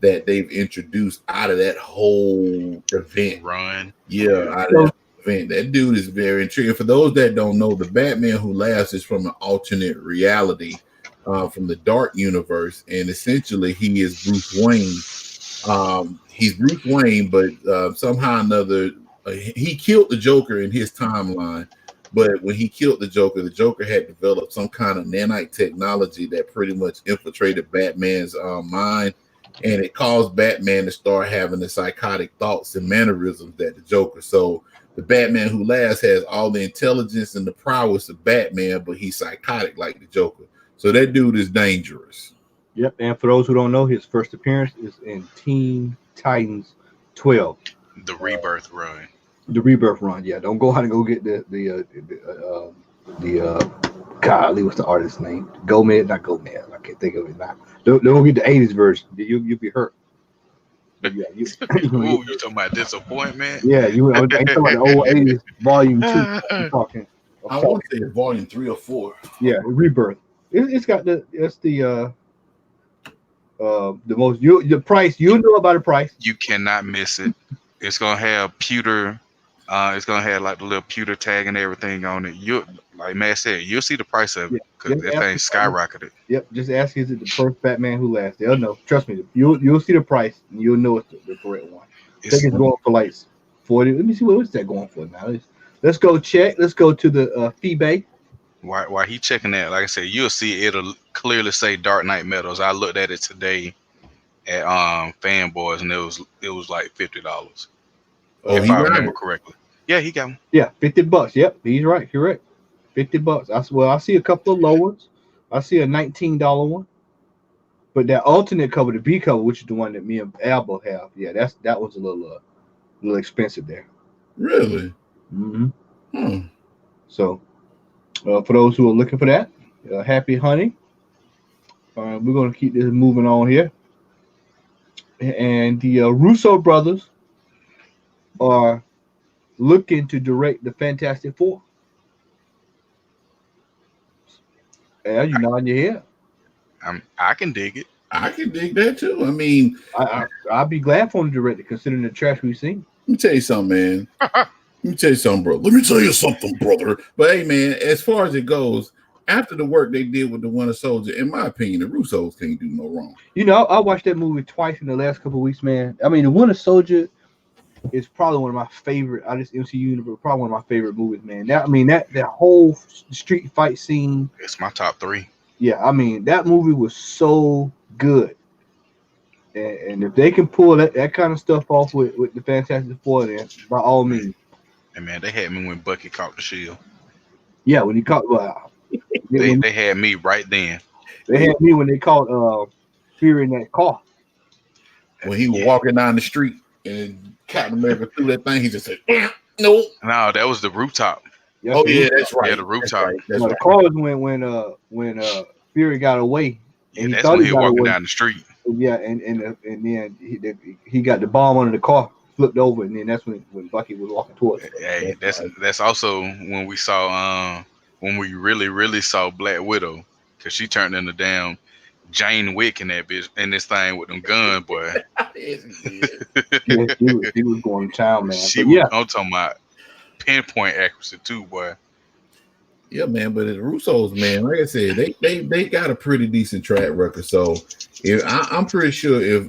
that they've introduced out of that whole event. Run. Yeah, out of that event. That dude is very intriguing. For those that don't know, the Batman Who Laughs is from an alternate reality from the Dark Universe, and essentially he is Bruce Wayne. He's Bruce Wayne, but somehow or another, he killed the Joker in his timeline. But when he killed the Joker had developed some kind of nanite technology that pretty much infiltrated Batman's mind. And it caused Batman to start having the psychotic thoughts and mannerisms that the Joker. So the Batman Who Laughs has all the intelligence and the prowess of Batman, but he's psychotic like the Joker. So that dude is dangerous. Yep. And for those who don't know, his first appearance is in Teen Titans 12. The Rebirth run. The Rebirth run. Yeah. Don't go out and go get the golly, what's the artist's name? Not Gomez. I can't think of it now. Don't get the 80s version. You'll be hurt. Yeah, you talking about disappointment? Yeah, you talking about the old 80s volume 2. I'm talking. I want to say volume 3 or 4. Yeah, Rebirth. It's got the most the price. You know about the price. You cannot miss it. It's gonna have pewter. It's gonna have like the little pewter tag and everything on it. You, like Matt said, you'll see the price of it because that thing skyrocketed. Yep, just ask, is it the first Batman Who Laughs? They'll know. Trust me, you'll see the price and you'll know it's the correct one. I think it's going for like 40. Let me see what is that going for now. Let's go check. Let's go to the FeeBay. While he checking that, like I said, you'll see it'll clearly say Dark Knight Metals. I looked at it today at Fanboys and it was like $50. If I remember correctly. Yeah, he got one. Yeah, $50. Yep, he's right. You're right. $50. I see a couple of low ones. I see a $19 one. But that alternate cover, the B cover, which is the one that me and Alba have, yeah, that was a little expensive there. Really? Mm-hmm. So, for those who are looking for that, happy hunting. We're going to keep this moving on here. And the Russo brothers are looking to direct the Fantastic Four. Yeah, you nodding your head. I can dig it. I can dig that too. I mean, I'd be glad for him to direct it, considering the trash we've seen. Let me tell you something, man. Let me tell you something, bro. Let me tell you something, brother. But hey, man, as far as it goes, after the work they did with the Winter Soldier, in my opinion, the Russos can't do no wrong. You know, I watched that movie twice in the last couple of weeks, man. I mean, the Winter Soldier is probably one of my favorite. MCU universe, probably one of my favorite movies, man. That whole street fight scene. It's my top 3. Yeah, I mean, that movie was so good. And if they can pull that kind of stuff off with the Fantastic Four, then by all means. And man, they had me when Bucky caught the shield. Yeah, when he caught. They had me right then. They had me when they caught Fury in that car. When he was walking down the street and Captain America threw that thing, he just said, "No, that was the rooftop." Yep. Oh yeah, that's right. Yeah, the rooftop. That's right. The car was when Fury got away. And that's when he was walking down the street. Yeah, and then he got the bomb under the car, flipped over, and then that's when Bucky was walking towards it. Hey, that's also when we saw when we really saw Black Widow, because she turned into damn Jane Wick in that bitch in this thing with them guns, boy. Yeah, she was going to town, man. I'm talking about pinpoint accuracy too, boy. Yeah, man, but the Russos, man, like I said, they got a pretty decent track record. So I'm pretty sure if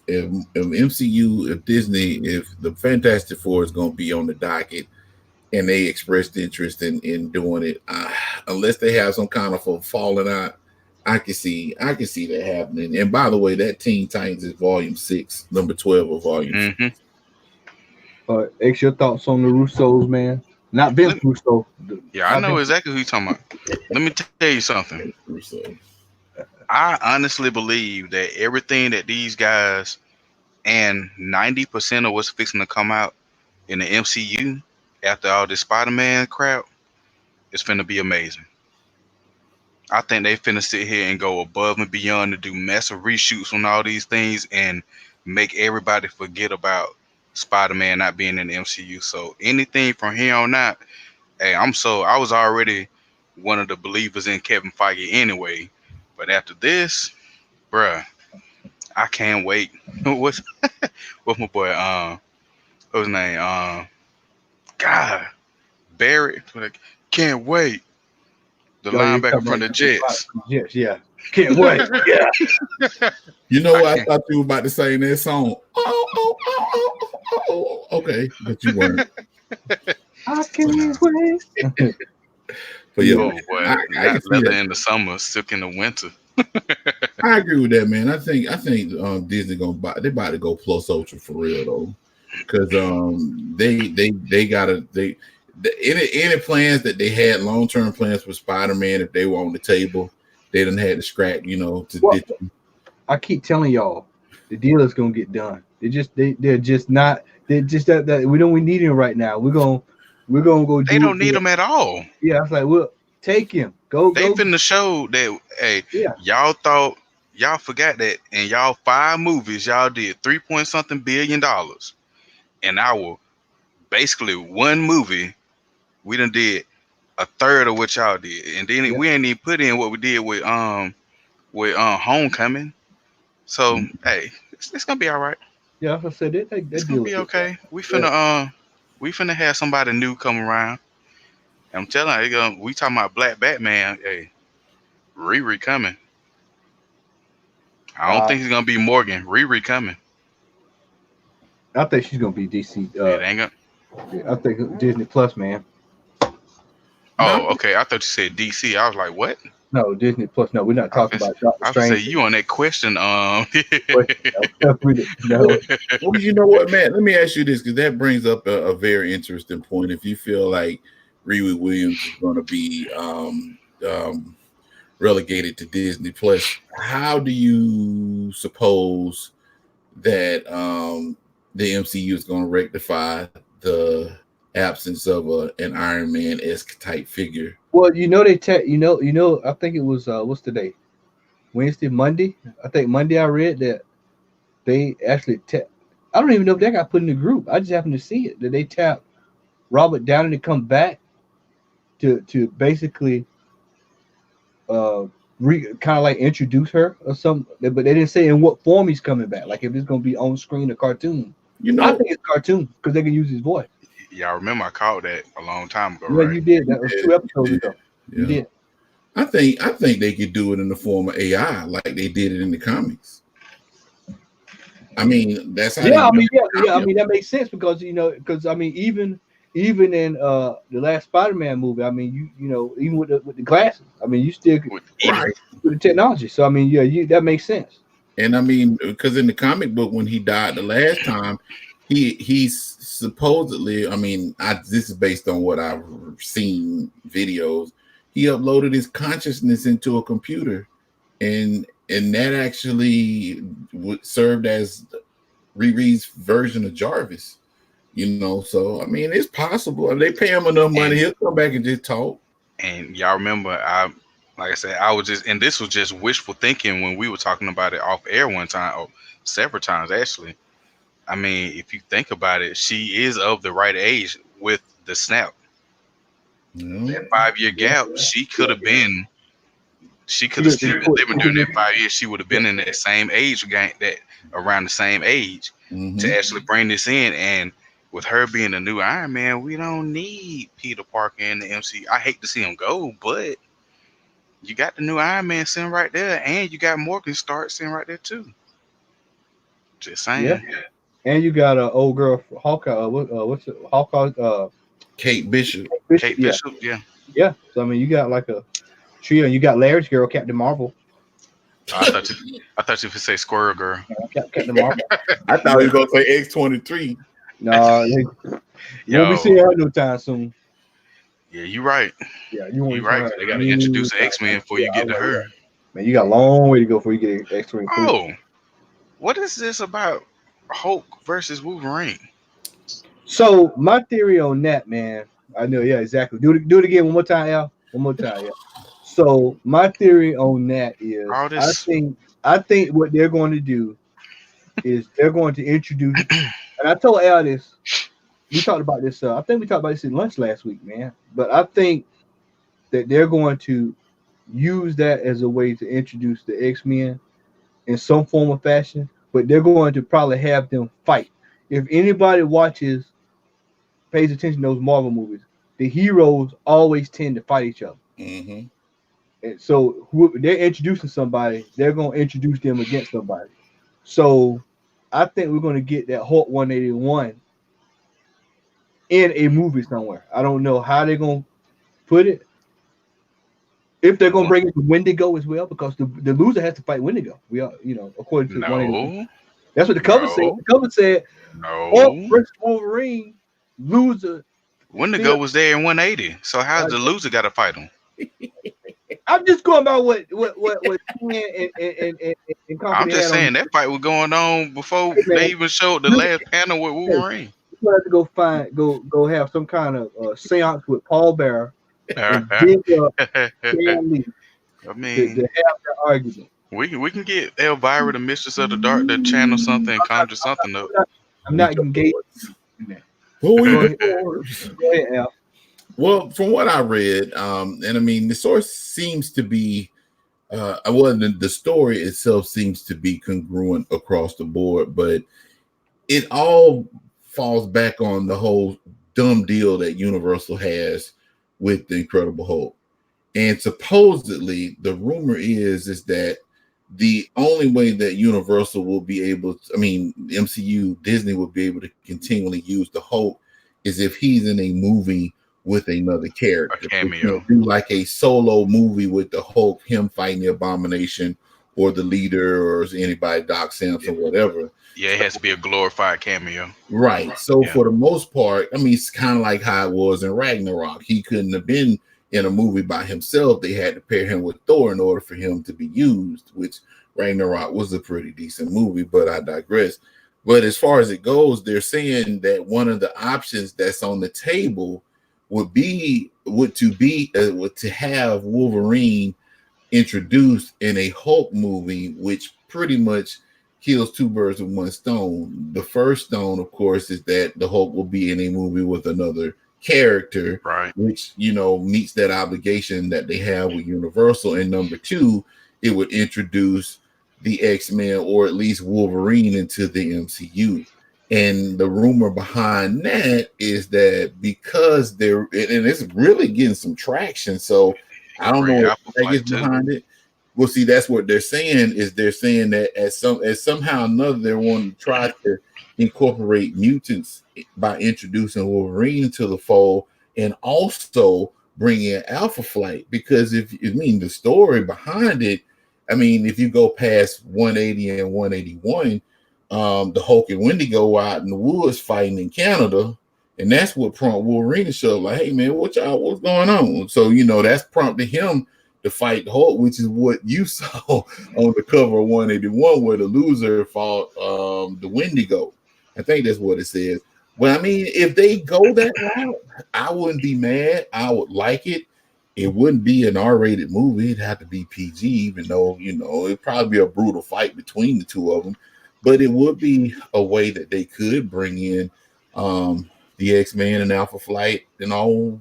MCU, if Disney, if the Fantastic Four is going to be on the docket and they expressed interest in doing it, unless they have some kind of a falling out, I can see that happening. And by the way, that Teen Titans is volume 6, number 12 of volume. X, your thoughts on the Russos, man? Not Vince Russo. Yeah, I know exactly who you're talking about. Let me tell you something. Russo. I honestly believe that everything that these guys and 90% of what's fixing to come out in the MCU after all this Spider-Man crap is finna be amazing. I think they finna sit here and go above and beyond to do massive reshoots on all these things and make everybody forget about Spider-Man not being in the MCU. So anything from here on out, hey, I was already one of the believers in Kevin Feige anyway. But after this, bruh, I can't wait. what's what's my boy? What's his name? God, Barrett. Like, can't wait. The Oh, you linebacker talking from the about Jets. Jets? Yeah, can't wait. Yeah. You know what? I thought you were about to sing that song. Oh. Okay, but you weren't. I can't wait. But yeah, Oh boy, I can got see leather that. in the summer, silk in the winter. I agree with that, man. I think Disney they about to go plus ultra for real though, because they gotta any plans that they had, long-term plans for Spider-Man, if they were on the table, they didn't had to scrap, to Well, ditch them. I keep telling y'all, the deal is gonna get done. They're just not. They're just that we don't need him right now. We're gonna go They do don't it. need him at all. Yeah, I was like, well, take him. Go. They finna show that, hey, Yeah. y'all forgot that in y'all 5 movies, y'all did 3 point something billion dollars. In our basically one movie, we done did a third of what y'all did. And then Yeah. we ain't even put in what we did with Homecoming. So hey, it's gonna be all right. Yeah, as I said, that It's gonna deal be is okay. We finna have somebody new come around. I'm telling you, we talking about Black Batman. Hey, Riri coming. I don't think he's gonna be Morgan. Riri coming. I think she's gonna be DC. It ain't gonna. I think Disney Plus, man. No, Oh, okay. I thought you said DC. I was like, what? No, Disney Plus. No, we're not talking about Doctor I was gonna say Strange. you on that question. No. well, you know what, man? Let me ask you this, because that brings up a very interesting point. If you feel like Riri Williams is going to be relegated to Disney Plus, how do you suppose that the MCU is going to rectify the absence of an Iron Man-esque type figure? Well, I think it was what's today? Wednesday, Monday. I think Monday I read that they actually I don't even know if that got put in the group. I just happened to see it that they tapped Robert Downey to come back to basically kind of like introduce her or something, but they didn't say in what form he's coming back. Like if it's gonna be on screen or cartoon. I think it's cartoon because they can use his voice. Y'all remember I called that a long time ago, Yeah, right? you did. That was 2 episodes ago. Yeah. You did. I think they could do it in the form of AI, like they did it in the comics. I mean, that's how. Yeah, I mean, yeah. I mean, that makes sense because I mean, even in the last Spider-Man movie, I mean, even with the glasses, I mean, you still could, right with the technology. So I mean, yeah, that makes sense. And I mean, because in the comic book, when he died the last time, he's supposedly, I mean, this is based on what I've seen videos. He uploaded his consciousness into a computer, and that actually served as Riri's version of Jarvis. So I mean, it's possible. If they pay him enough money, he'll come back and just talk. And y'all remember, like I said, I was just, and this was just wishful thinking when we were talking about it off air one time, or several times actually. I mean, if you think about it, she is of the right age with the snap. That 5-year gap, she could have been. She could have still been living during that 5 years. She would have been in that same age gang, that around the same age to actually bring this in. And with her being the new Iron Man, we don't need Peter Parker in the MCU. I hate to see him go, but you got the new Iron Man sitting right there, and you got Morgan Stark sitting right there too. Just saying. Yeah. And you got a old girl Hawkeye. What's it? Hawkeye. Kate Bishop. Kate Bishop. Yeah. Yeah. So I mean, you got like a trio. You got Larry's girl, Captain Marvel. I thought you would say Squirrel Girl. Captain Marvel. I thought he was gonna say X-23. No, won't be seeing her no time soon. Yeah, you're right. Yeah, you want You're right. to 'Cause they got to introduce the X-Men before you get to her. Man, you got a long way to go before you get X-Men 3. Oh, what is this about Hulk versus Wolverine? So my theory on that, man, I know, yeah, exactly. Do it again one more time, Al. One more time, yeah. So my theory on that is, All this. I think what they're going to do is they're going to introduce, and I told Al this. We talked about this. I think we talked about this in lunch last week, man. But I think that they're going to use that as a way to introduce the X-Men in some form or fashion. But they're going to probably have them fight. If anybody pays attention to those Marvel movies, the heroes always tend to fight each other. Mm-hmm. And so they're introducing somebody, they're going to introduce them against somebody. So I think we're going to get that Hulk 181 in a movie somewhere. I don't know how they're going to put it. If they're going to bring in Wendigo as well, because the loser has to fight Wendigo. We are, according to 181. That's what the cover said. The cover said, Hulk versus Wolverine, loser. Wendigo was there in 180. So how's the loser got to fight him? I'm just going by what I'm just saying that fight was going on before they even showed the last panel with Wolverine. You have to go have some kind of seance with Paul Bearer and dig up family I mean, to have that argument. We can get Elvira, the Mistress of the Dark, to channel something and conjure something up. I'm not engaged in that. Go ahead, Al. Well, from what I read, and I mean, the source seems to be, the story itself seems to be congruent across the board, but it all falls back on the whole dumb deal that Universal has with the Incredible Hulk. And supposedly, the rumor is that the only way that Universal will be able to, MCU, Disney will be able to continually use the Hulk is if he's in a movie with another character. A cameo. Do like a solo movie with the Hulk, him fighting the Abomination or the leader or anybody, Doc Samson, whatever. Yeah, it has to be a glorified cameo. Right. So for the most part, it's kind of like how it was in Ragnarok. He couldn't have been in a movie by himself. They had to pair him with Thor in order for him to be used, which Ragnarok was a pretty decent movie, but I digress. But as far as it goes, they're saying that one of the options that's on the table would to have Wolverine introduced in a Hulk movie, which pretty much kills two birds with one stone. The first stone, of course, is that the Hulk will be in a movie with another character, right, which meets that obligation that they have with Universal. And number two, it would introduce the X-Men or at least Wolverine into the MCU. And the rumor behind that is that because and it's really getting some traction, so I don't know what that gets behind it. Well, see, that's what they're saying. They're saying that as somehow or another they want to try to incorporate mutants by introducing Wolverine into the fold, and also bring in Alpha Flight. Because the story behind it, if you go past 180 and 181, the Hulk and Wendigo out in the woods fighting in Canada, and that's what prompted Wolverine to show up, like, hey man, what's going on? So that's prompted him to fight the Hulk, which is what you saw on the cover of 181, where the loser fought the Wendigo. I think that's what it says. Well, if they go that route, I wouldn't be mad. I would like it. It wouldn't be an R-rated movie. It'd have to be PG, even though, it'd probably be a brutal fight between the two of them. But it would be a way that they could bring in the X-Men and Alpha Flight and all,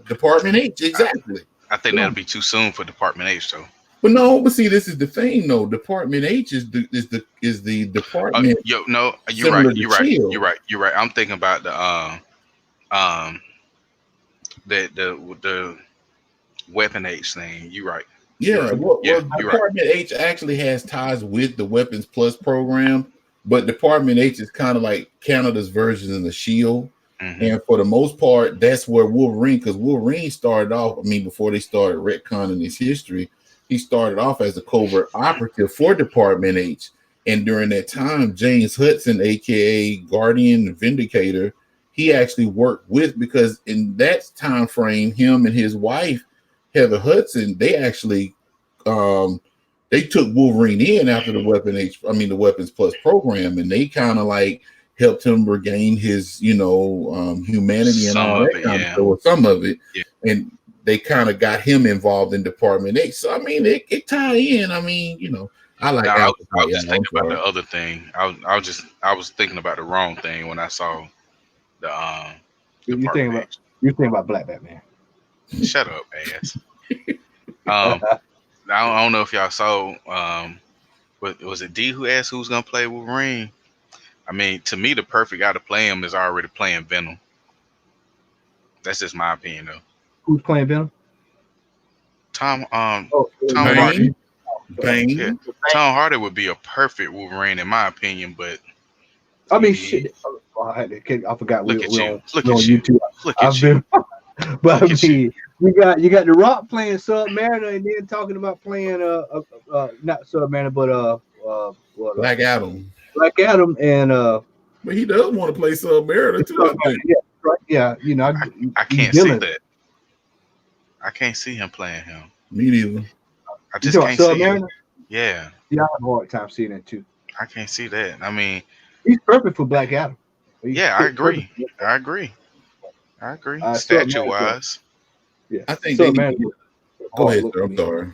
Department H. Exactly. I think that'll be too soon for Department H, though. But see, this is the thing, though. Department H is the department. You're right. I'm thinking about the Weapon H thing. You're right. Yeah, well, Department H actually has ties with the Weapons Plus program, but Department H is kind of like Canada's version of the Shield. Mm-hmm. And for the most part, that's where because Wolverine started off, before they started retconning his history, he started off as a covert operative for Department H. And during that time, James Hudson, aka Guardian Vindicator, he actually worked with, because in that time frame, him and his wife Heather Hudson, they actually they took Wolverine in after the the Weapons Plus program, and they kind of like helped him regain his humanity and all that kind of stuff, or some of it, and they kind of got him involved in Department X. So I mean, it tie in. I mean, I like. I was just thinking about the other thing. I was thinking about the wrong thing when I saw the You think about Black Batman. Shut up, ass. I don't know if y'all saw. Was it D who asked who's gonna play Wolverine? I mean, to me, the perfect guy to play him is already playing Venom. That's just my opinion, though. Who's playing Venom? Tom Hardy. Yeah. Tom Hardy would be a perfect Wolverine in my opinion, but I mean, shit. I forgot. Look at you. Look at you. Look at you. But I mean, you got The Rock playing Submariner, and then talking about playing not Submariner, but Black Adam. Black Adam, and but he does want to play Submariner too. I think. Yeah, right. Yeah, I can't see that. I can't see him playing him. Me neither. I just can't see him. Yeah. Yeah, I have a hard time seeing that too. I can't see that. I mean, he's perfect for Black Adam. I agree. Statue wise. Yeah. I think Submariner. Go ahead, sir. I'm sorry.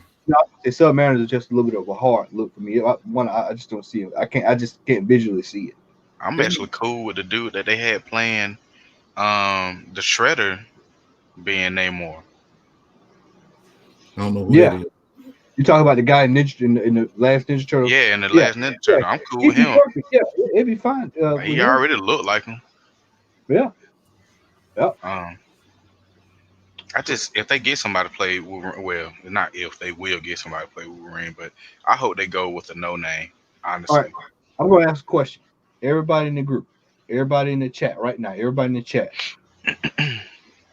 Submariner is just a little bit of a hard look for me. I just don't see it. I just can't visually see it. I'm actually cool with the dude that they had playing the Shredder being Namor. I don't know who that is. You talking about the guy in the last Ninja Turtle? Yeah, in the last Ninja Turtle. I'm cool with him. Perfect. Yeah, it'd be fine. He already looked like him. Yeah. I just, if they get somebody to play Wolverine, well, not if, they will get somebody to play Wolverine, but I hope they go with a no name, honestly. All right. I'm going to ask a question. Everybody in the group, everybody in the chat right now, everybody in the chat.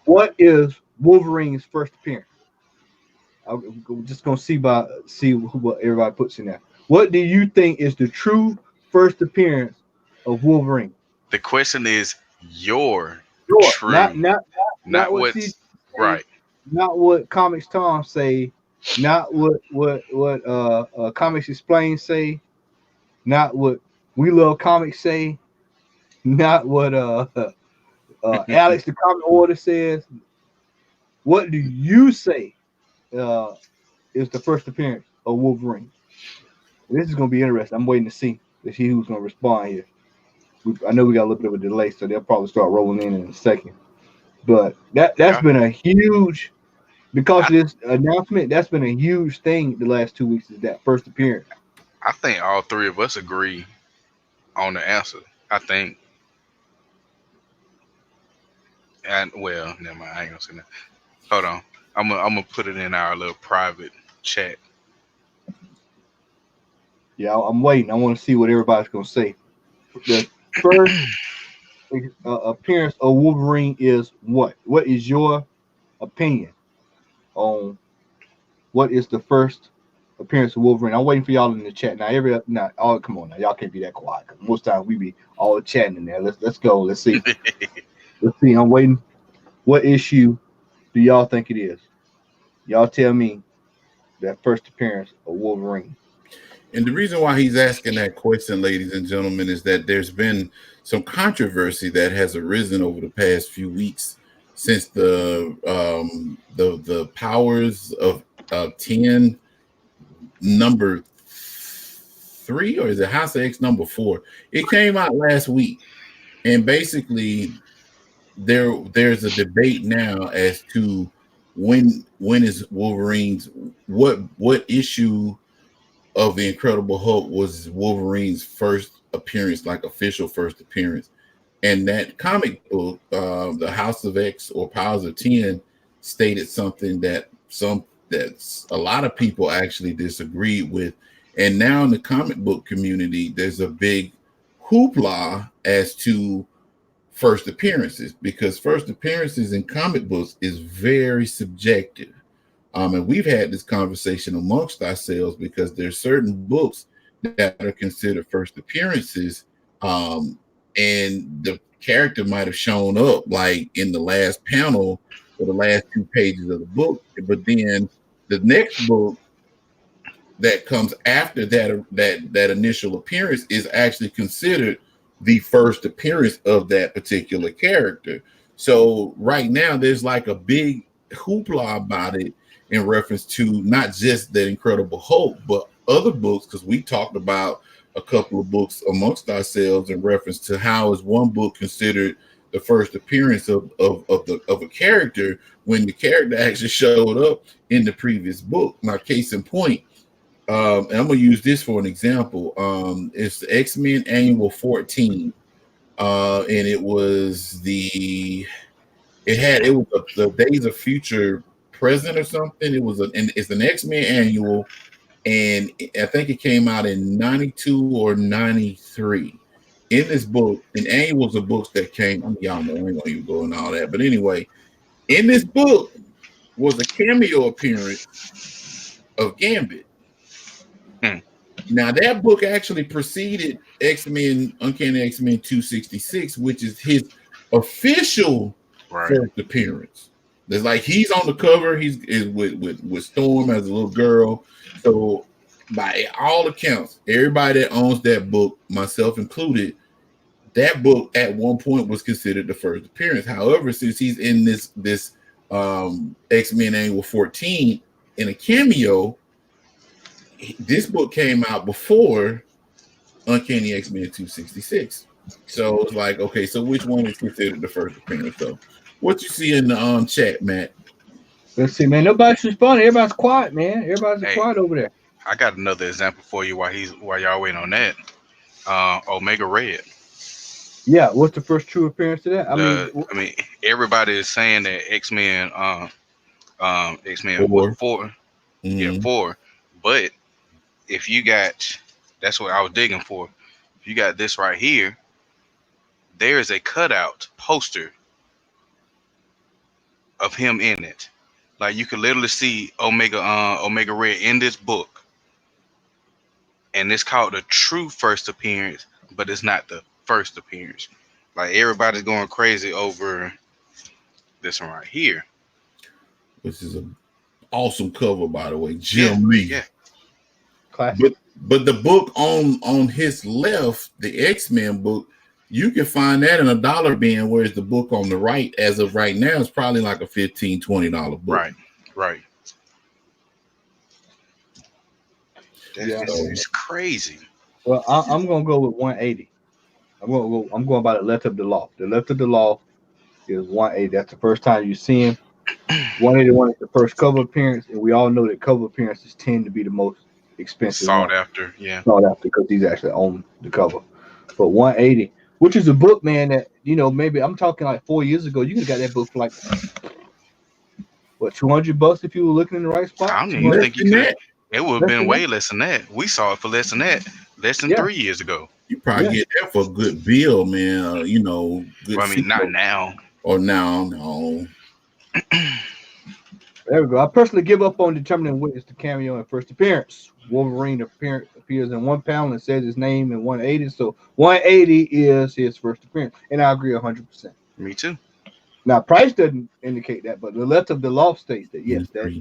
What is Wolverine's first appearance? I'm just going to see what everybody puts in there. What do you think is the true first appearance of Wolverine? The question is your true. Not what what's right. Not what Comics Tom say. Not what Comics Explain say. Not what We Love Comics say. Not what Alex the Comic Order says. What do you say is the first appearance of Wolverine? This is going to be interesting. I'm waiting to see who's going to respond here. I know we got a little bit of a delay, so they'll probably start rolling in a second. But that's been a huge, because of this announcement, that's been a huge thing the last 2 weeks, is that first appearance. I think all three of us agree on the answer. I think. And well, never mind. I ain't gonna say that. Hold on. I'm gonna put it in our little private chat. Yeah, I'm waiting. I want to see what everybody's gonna say. The first appearance of Wolverine is what? What is your opinion on what is the first appearance of Wolverine? I'm waiting for y'all in the chat now. Come on now, y'all can't be that quiet. Cause most times we be all chatting in there. Let's go. Let's see. Let's see. I'm waiting. What issue do y'all think it is? Y'all tell me that first appearance of Wolverine. And the reason why he's asking that question, ladies and gentlemen, is that there's been some controversy that has arisen over the past few weeks since the Powers of 10 number 3, or is it House of X number 4? It came out last week, and basically there's a debate now as to when is Wolverine's what issue of the Incredible Hulk was Wolverine's first appearance, like official first appearance. And that comic book, the House of X or Powers of 10, stated something that a lot of people actually disagreed with. And now in the comic book community, there's a big hoopla as to first appearances, because first appearances in comic books is very subjective. And we've had this conversation amongst ourselves, because there's certain books that are considered first appearances, and the character might have shown up like in the last panel or the last 2 pages of the book, but then the next book that comes after that initial appearance is actually considered the first appearance of that particular character. So right now there's like a big hoopla about it in reference to not just that Incredible Hulk, but other books, because we talked about a couple of books amongst ourselves in reference to how is one book considered the first appearance of a character when the character actually showed up in the previous book. Now, case in point, and I'm gonna use this for an example. It's the X-Men Annual 14, and it was the Days of Future Present or something. It's an X-Men Annual, and I think it came out in 92 or 93. In this book, and annuals are books that came. Y'all know I ain't gonna even go into all that, but anyway, in this book was a cameo appearance of Gambit. Now that book actually preceded X-Men, Uncanny X-Men 266, which is his official first appearance. There's like he's on the cover, he's with Storm as a little girl. So by all accounts, everybody that owns that book, myself included, that book at one point was considered the first appearance. However, since he's in this X-Men Annual 14 in a cameo, this book came out before Uncanny X-Men 266. So it's like, okay, so which one is considered the first appearance? So what you see in the chat, Matt? Let's see, man. Nobody's responding. Everybody's quiet, man. Everybody's quiet over there. I got another example for you while y'all waiting on that. Omega Red. Yeah, what's the first true appearance of that? I mean, everybody is saying that X-Men, X-Men 4. Mm-hmm. Yeah, 4. But if you got, that's what I was digging for. If you got this right here, there is a cutout poster of him in it. Like you can literally see Omega Red in this book, and it's called the true first appearance, but it's not the first appearance. Like everybody's going crazy over this one right here, which is an awesome cover, by the way. Jim Lee. Yeah. But the book on his left, the X-Men book, you can find that in a dollar bin, whereas the book on the right, as of right now, is probably like a $15, $20 book. Right. It's crazy. Well, I'm gonna go with 180. I'm going by the left of the loft. The left of the loft is 180. That's the first time you see him. 181 is the first cover appearance, and we all know that cover appearances tend to be the most expensive. Sought after because he's actually on the cover. But 180, which is a book, man, that maybe I'm talking like 4 years ago. You could have got that book for like $200 if you were looking in the right spot. I don't even think you could. It would have been way less than that. We saw it for less than that, less than 3 years ago. You probably get that for a good bill, man. Good. Well, I mean, not now. Or now, no. There we go. I personally give up on determining what is the cameo and first appearance. Wolverine appears in one panel and says his name in 180. So 180 is his first appearance. And I agree 100%. Me too. Now, price doesn't indicate that, but the left of the loft states that, yes, that's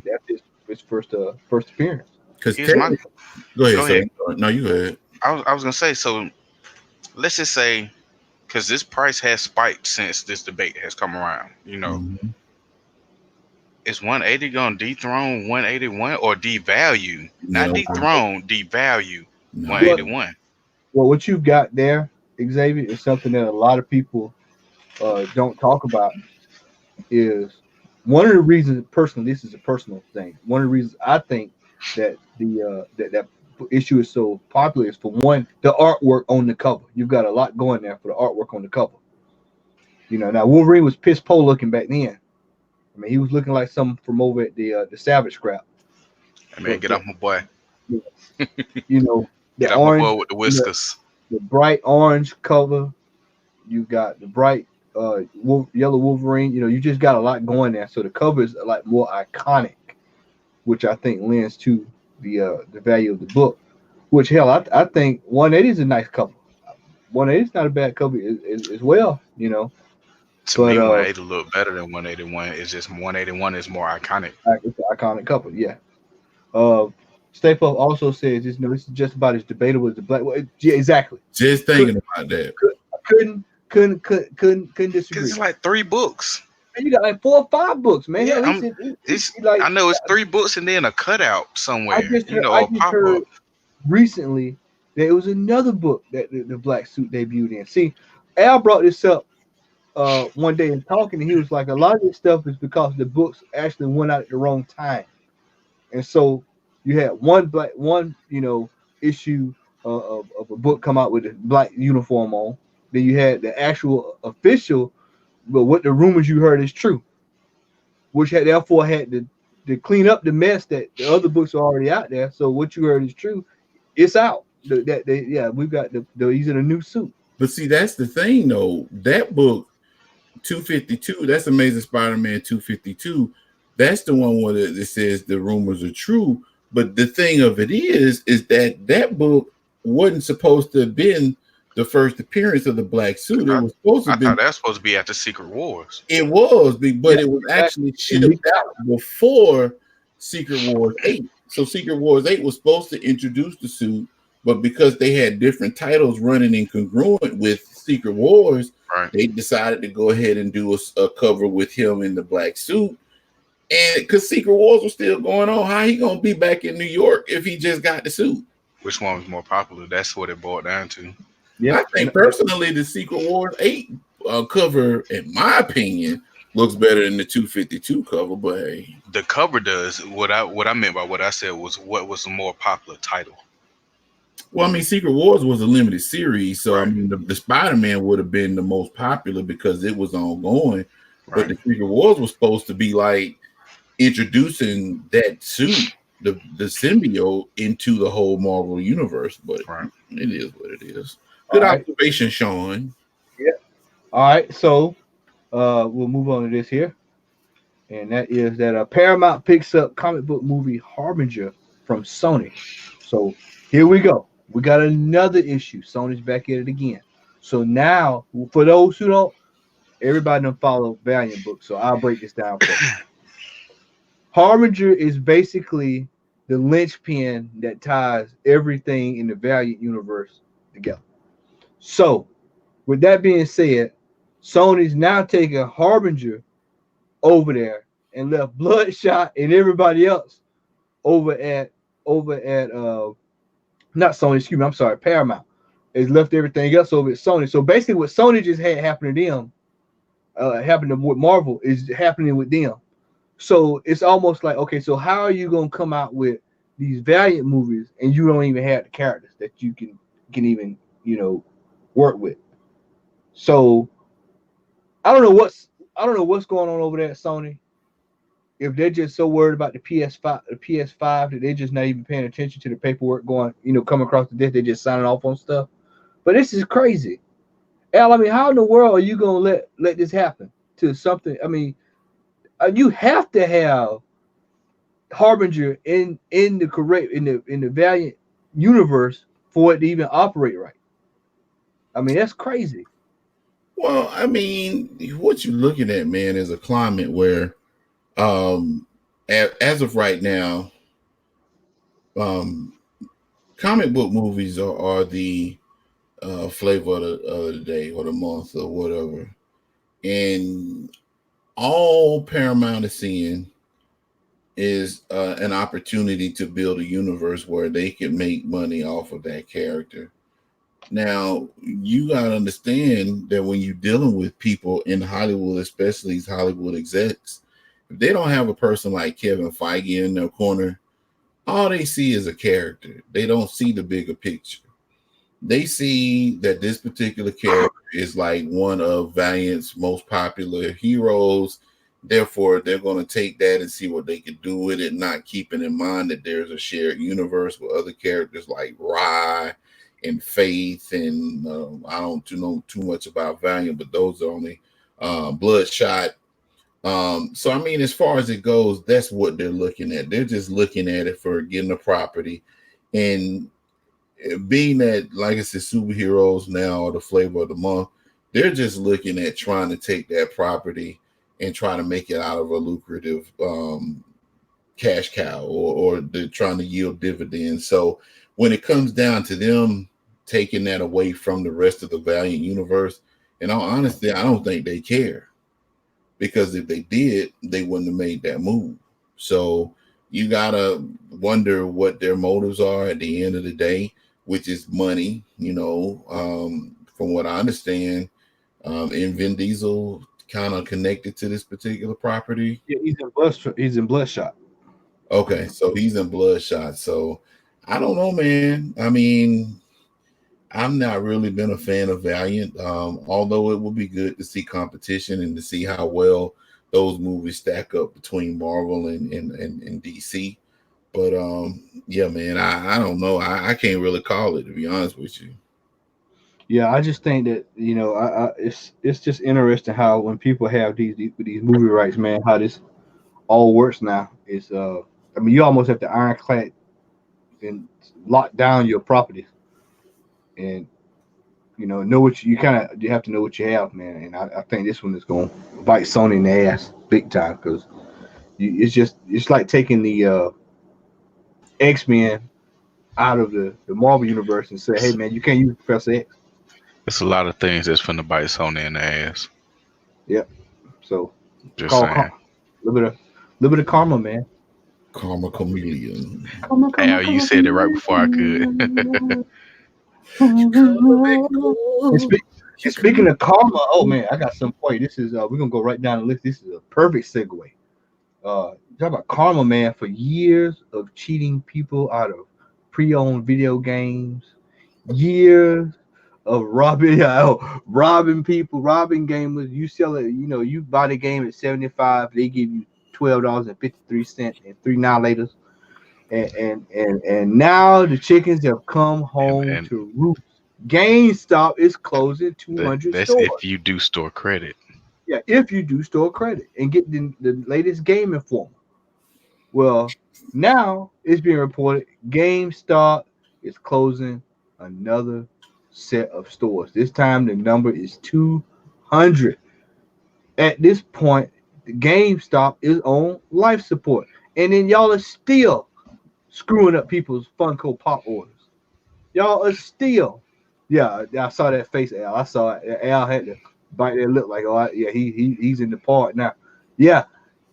his first appearance. Because go ahead. No, you go ahead. I was going to say, so let's just say, because this price has spiked since this debate has come around, Mm-hmm. Is 180 going to dethrone 181 or devalue? Not dethrone, devalue 181. Well, what you've got there, Xavier, is something that a lot of people don't talk about. Is one of the reasons, personally, this is a personal thing. One of the reasons I think that that issue is so popular is, for one, the artwork on the cover. You've got a lot going there for the artwork on the cover. Now Wolverine was piss poor looking back then. I mean, he was looking like something from over at the Savage Scrap. Hey, man, get off my boy. The get off orange, my boy with the whiskers. The bright orange cover. You got the bright yellow Wolverine. You just got a lot going there. So the cover is like more iconic, which I think lends to the value of the book. Which, hell, I think 180 is a nice cover. 180 is not a bad cover as well, you know. To But me, 180 look better than 181. It's just 181 is more iconic. it's an iconic cover, yeah. Uh, Stay Puft also says, this, this is just about as debatable as the black. Well, yeah, exactly. Just thinking about that. Couldn't Cause disagree. it's like 3 books. Man, you got like 4 or 5 books, man. Yeah, Hell, it's. like I know it's 3 books and then a cutout somewhere. I A just pop heard up. recently that it was another book that the black suit debuted in. See, Al brought this up one day in talking, and he was like, a lot of this stuff is because the books actually went out at the wrong time, and so you had one issue of a book come out with a black uniform on. Then you had the actual official, but what the rumors you heard is true, which had therefore had to clean up the mess that the other books are already out there. So what you heard is true. It's out. We've got these are the new suit. But see, that's the thing though. That book 252, that's Amazing Spider-Man 252. That's the one where it says the rumors are true. But the thing of it is that book wasn't supposed to have been the first appearance of the black suit. It was supposed to I have been. thought that was supposed to be after Secret Wars. It was, but it was actually shipped out before Secret Wars 8. So Secret Wars 8 was supposed to introduce the suit, but because they had different titles running incongruent with Secret Wars, right, they decided to go ahead and do a cover with him in the black suit. And because Secret Wars was still going on, how he gonna be back in New York if he just got the suit? Which one was more popular? That's what it boiled down to. Yeah, I think personally the Secret Wars 8 cover, in my opinion, looks better than the 252 cover. But hey, the cover does. What I meant by what I said was what was the more popular title. Well, I mean, Secret Wars was a limited series, so I mean, the Spider-Man would have been the most popular because it was ongoing. Right. But the Secret Wars was supposed to be like introducing that suit, the symbiote, into the whole Marvel universe. But it is what it is. Good observation, Sean. Yeah. All right, so we'll move on to this here, and that is that Paramount picks up comic book movie Harbinger from Sony. So here we go. We got another issue. Sony's back at it again. So now, for those who don't, everybody don't follow Valiant books, so I'll break this down for you. Harbinger is basically the linchpin that ties everything in the Valiant universe together. So, with that being said, Sony's now taking Harbinger over there and left Bloodshot and everybody else over at not Sony, excuse me, I'm sorry, Paramount has left everything else over at Sony. So basically what Sony just had happen to them, happening with Marvel is happening with them. So it's almost like, okay, so how are you gonna come out with these Valiant movies and you don't even have the characters that you can even, work with? So I don't know what's going on over there at Sony. If they're just so worried about the PS5 that they're just not even paying attention to the paperwork going, coming across the desk, they're just signing off on stuff. But this is crazy. Al, I mean, how in the world are you gonna let this happen to something? I mean, you have to have Harbinger in the Valiant universe for it to even operate right. I mean, that's crazy. Well, I mean, what you're looking at, man, is a climate where as of right now, comic book movies are the flavor of the day or the month or whatever. And all Paramount is seeing is an opportunity to build a universe where they can make money off of that character. Now, you got to understand that when you're dealing with people in Hollywood, especially these Hollywood execs, if they don't have a person like Kevin Feige in their corner, all they see is a character. They don't see the bigger picture. They see that this particular character is like one of Valiant's most popular heroes. Therefore, they're going to take that and see what they can do with it, not keeping in mind that there's a shared universe with other characters like Rye and Faith. And I don't know too much about Valiant, but those are only Bloodshot. So, I mean, as far as it goes, that's what they're looking at. They're just looking at it for getting a property. And being that, like I said, superheroes now are the flavor of the month, they're just looking at trying to take that property and try to make it out of a lucrative cash cow, or they're trying to yield dividends. So when it comes down to them taking that away from the rest of the Valiant universe, in all honesty, I don't think they care, because if they did, they wouldn't have made that move. So you gotta wonder what their motives are at the end of the day, which is money. From what I understand, and Vin Diesel kind of connected to this particular property. Yeah, he's in Bloodshot. Okay, so he's in Bloodshot. So I don't know, man. I mean, I'm not really been a fan of Valiant, although it would be good to see competition and to see how well those movies stack up between Marvel and DC. But yeah, man, I don't know. I can't really call it, to be honest with you. Yeah, I just think that it's just interesting how when people have these movie rights, man, how this all works now. Is I mean, you almost have to ironclad and lock down your properties, and know what you have to know what you have, man. And I think this one is going to bite Sony in the ass big time, because it's like taking the X-Men out of the Marvel universe and say, hey It's, man, you can't use Professor X. it's a lot of things that's finna bite Sony in the ass. Yep. So Just call saying. a little bit of karma, man. Karma Chameleon. Karma, karma, Al, you karma, said it right before I could. You come back And, home. spe- You and speaking come of karma, oh man, I got some for you. This is we're gonna go right down the list. This is a perfect segue. Talk about karma, man. For years of cheating people out of pre-owned video games, years of robbing, robbing people, robbing gamers. You sell it, you buy the game at 75, they give you $12.53 and 3 9 later. And now the chickens have come home and to roost. GameStop is closing 200 that's if stores. you do store credit. Yeah, if you do store credit and get the latest Game Informer. Well, now it's being reported GameStop is closing another set of stores. This time the number is 200. At this point, the GameStop is on life support. And then y'all are still screwing up people's Funko Pop orders. Y'all are still. Yeah, I saw that face, Al. I saw it. Al had to bite their lip like, oh, yeah, he's in the part now. Yeah,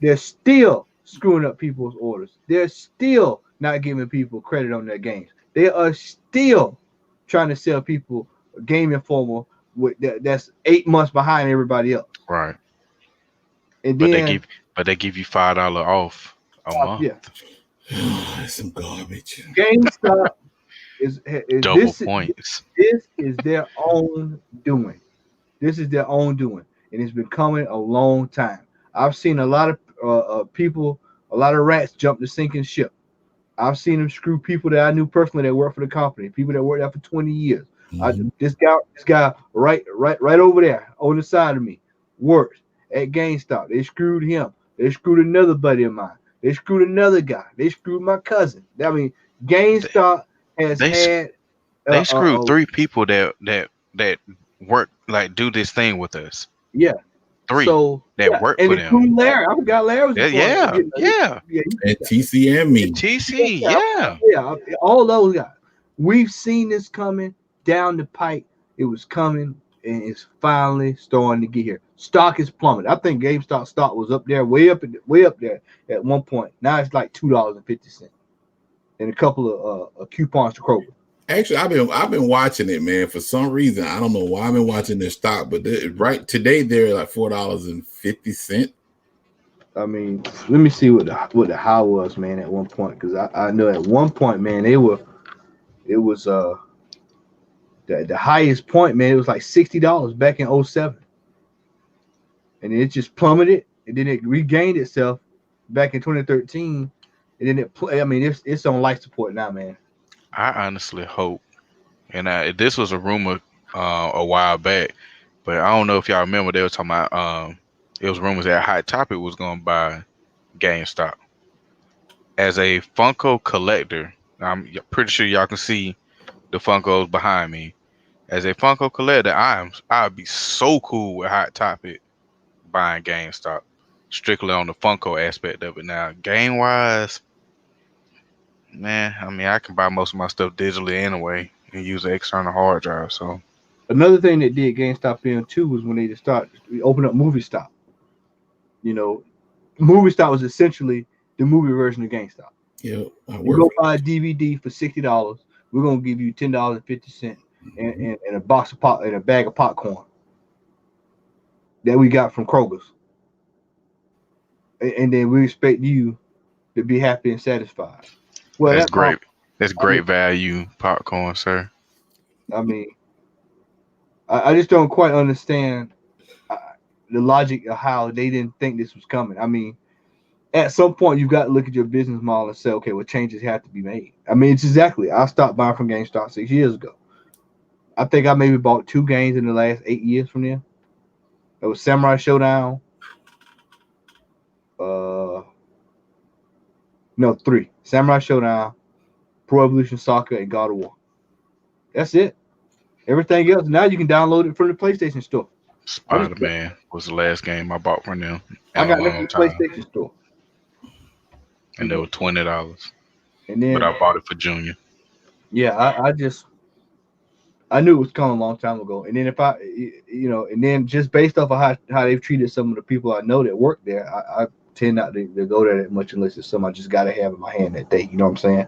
they're still screwing up people's orders. They're still not giving people credit on their games. They are still trying to sell people a Game Informer that's 8 months behind everybody else. Right. And But they then, give you $5 off a month. yeah, That's some garbage. GameStop is Double points. this is their own doing. This is their own doing, and it's been coming a long time. I've seen a lot of people, a lot of rats jump the sinking ship. I've seen them screw people that I knew personally that worked for the company, people that worked there for 20 years. Mhm. This guy right over there on the side of me works at GameStop. They screwed him. They screwed another buddy of mine. They screwed another guy. They screwed my cousin. I mean, They GameStop has they, s- had they screwed a three people that work, like, do this thing with us. yeah. Three So that yeah, work and for them. including Larry. I forgot Larry was a Yeah, part of yeah, getting yeah. yeah, And TC and me. TC, yeah, yeah. yeah, all those guys. We've seen this coming down the pike. It was coming, and it's finally starting to get here. Stock is plummeted. I think GameStop stock was up there, way up there at one point. Now it's like $2.50, and a couple of coupons to Kroger. Actually, I've been watching it, man. For some reason, I don't know why I've been watching their stock, but right today they're like $4.50. I mean, let me see what the high was, man, at one point, because I know at one point, man, it was the highest point, man. It was like $60 back in '07, and it just plummeted, and then it regained itself back in 2013, and then I mean, it's on life support now, man. I honestly hope, and this was a rumor a while back, but I don't know if y'all remember, they were talking about it was rumors that Hot Topic was going to buy GameStop. As a Funko collector, I'm pretty sure y'all can see the Funkos behind me. As a Funko collector, I'd be so cool with Hot Topic buying GameStop, strictly on the Funko aspect of it. Now, game wise, man, I mean, I can buy most of my stuff digitally anyway and use an external hard drive. So Another thing that did GameStop in too was when they just open up Movie Stop. You know, Movie Stop was essentially the movie version of GameStop. Yeah, You go buy a DVD for $60, we're gonna give you $10.50 and a box of pop and a bag of popcorn that we got from Kroger's, and then we expect you to be happy and satisfied. Well, that's that great. That's I mean, great value popcorn, sir. I mean, I just don't quite understand uh, the logic of how they didn't think this was coming. I mean, at some point you've got to look at your business model and say, okay, well, changes have to be made. I mean, it's exactly. I stopped buying from GameStop 6 years ago. I think I maybe bought 2 games in the last 8 years from there. It was Samurai Showdown. Uh, no, 3. Samurai Showdown, Pro Evolution Soccer, and God of War. That's it. Everything else now you can download it from the PlayStation Store. Spider Man was the last game I bought from them in I a got that from long the time, PlayStation Store. and they were $20. And But then I bought it for Junior. yeah, I knew it was coming a long time ago. And then and then just based off of how they've treated some of the people I know that work there, I tend not to go there that much unless it's something I just got to have in my hand that day. You know what I'm saying?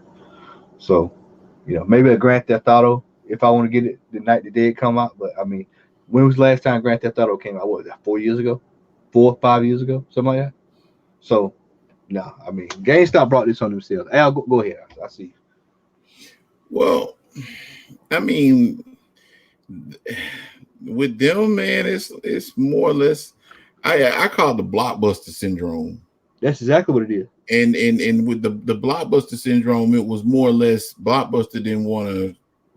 So, maybe a Grand Theft Auto if I want to get it the night the day it come out. But I mean, when was the last time Grand Theft Auto came out? What was that? 4 years ago, 5 years ago, something like that. So, no, I mean, GameStop brought this on themselves. Al, go ahead. I see. Well, I mean, with them, man, it's more or less. I call it the blockbuster syndrome. That's exactly what it is. And with the blockbuster syndrome, it was more or less Blockbuster didn't want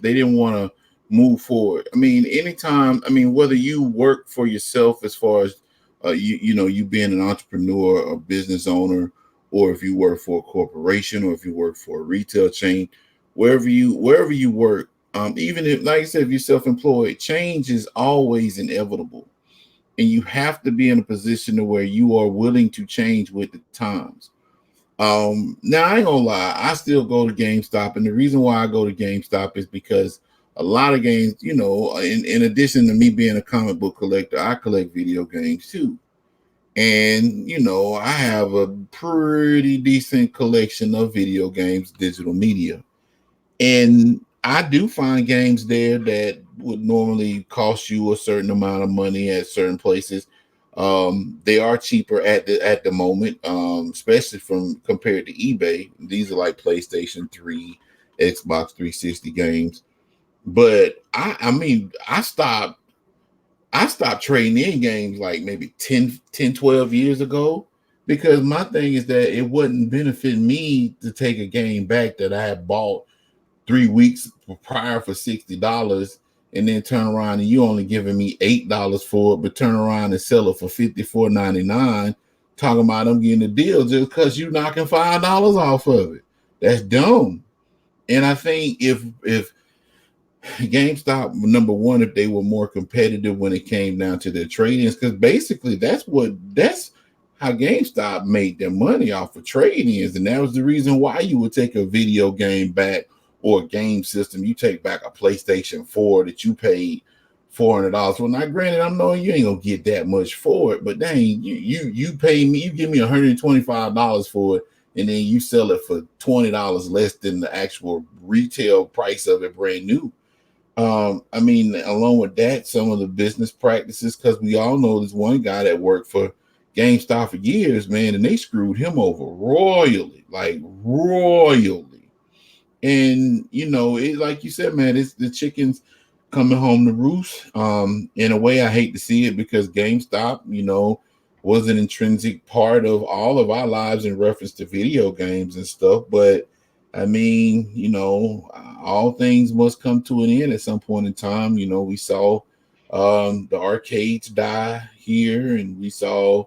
to move forward. I mean, anytime, I mean, whether you work for yourself as far as you being an entrepreneur or business owner, or if you work for a corporation, or if you work for a retail chain, wherever you work, even if, like I said, if you're self-employed, change is always inevitable, and you have to be in a position to where you are willing to change with the times. Now I ain't gonna lie, I still go to GameStop, and the reason why I go to GameStop is because a lot of games, in addition to me being a comic book collector, I collect video games too. And I have a pretty decent collection of video games, digital media. And I do find games there that would normally cost you a certain amount of money at certain places. They are cheaper at the moment, especially from compared to eBay. These are like PlayStation 3, Xbox 360 games. But I mean, I stopped trading in games like maybe 12 years ago, because my thing is that it wouldn't benefit me to take a game back that I had bought 3 weeks prior for $60, and then turn around and you only giving me $8 for it, but turn around and sell it for $54.99, talking about I'm getting a deal just because you knocking $5 off of it. That's dumb. And I think if GameStop, number one, if they were more competitive when it came down to their trade-ins, because basically that's how GameStop made their money off of trade-ins, and that was the reason why you would take a video game back, or a game system. You take back a PlayStation 4 that you paid $400. Well, now granted, I'm knowing you ain't gonna get that much for it, but dang, you pay me, you give me $125 for it, and then you sell it for $20 less than the actual retail price of it brand new. I mean, along with that, some of the business practices, because we all know there's one guy that worked for GameStop for years, man, and they screwed him over royally, like royally. And it, like you said, man, it's the chickens coming home to roost. In a way, I hate to see it, because GameStop, was an intrinsic part of all of our lives in reference to video games and stuff. But I mean, all things must come to an end at some point in time. We saw the arcades die here, and we saw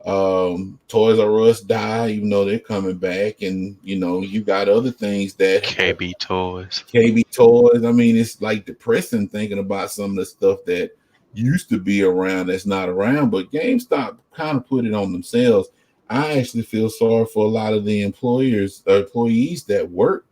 Toys R Us die, even though they're coming back, and you got other things that KB Toys. KB Toys. I mean, it's like depressing thinking about some of the stuff that used to be around that's not around. But GameStop kind of put it on themselves. I actually feel sorry for a lot of the employees that work,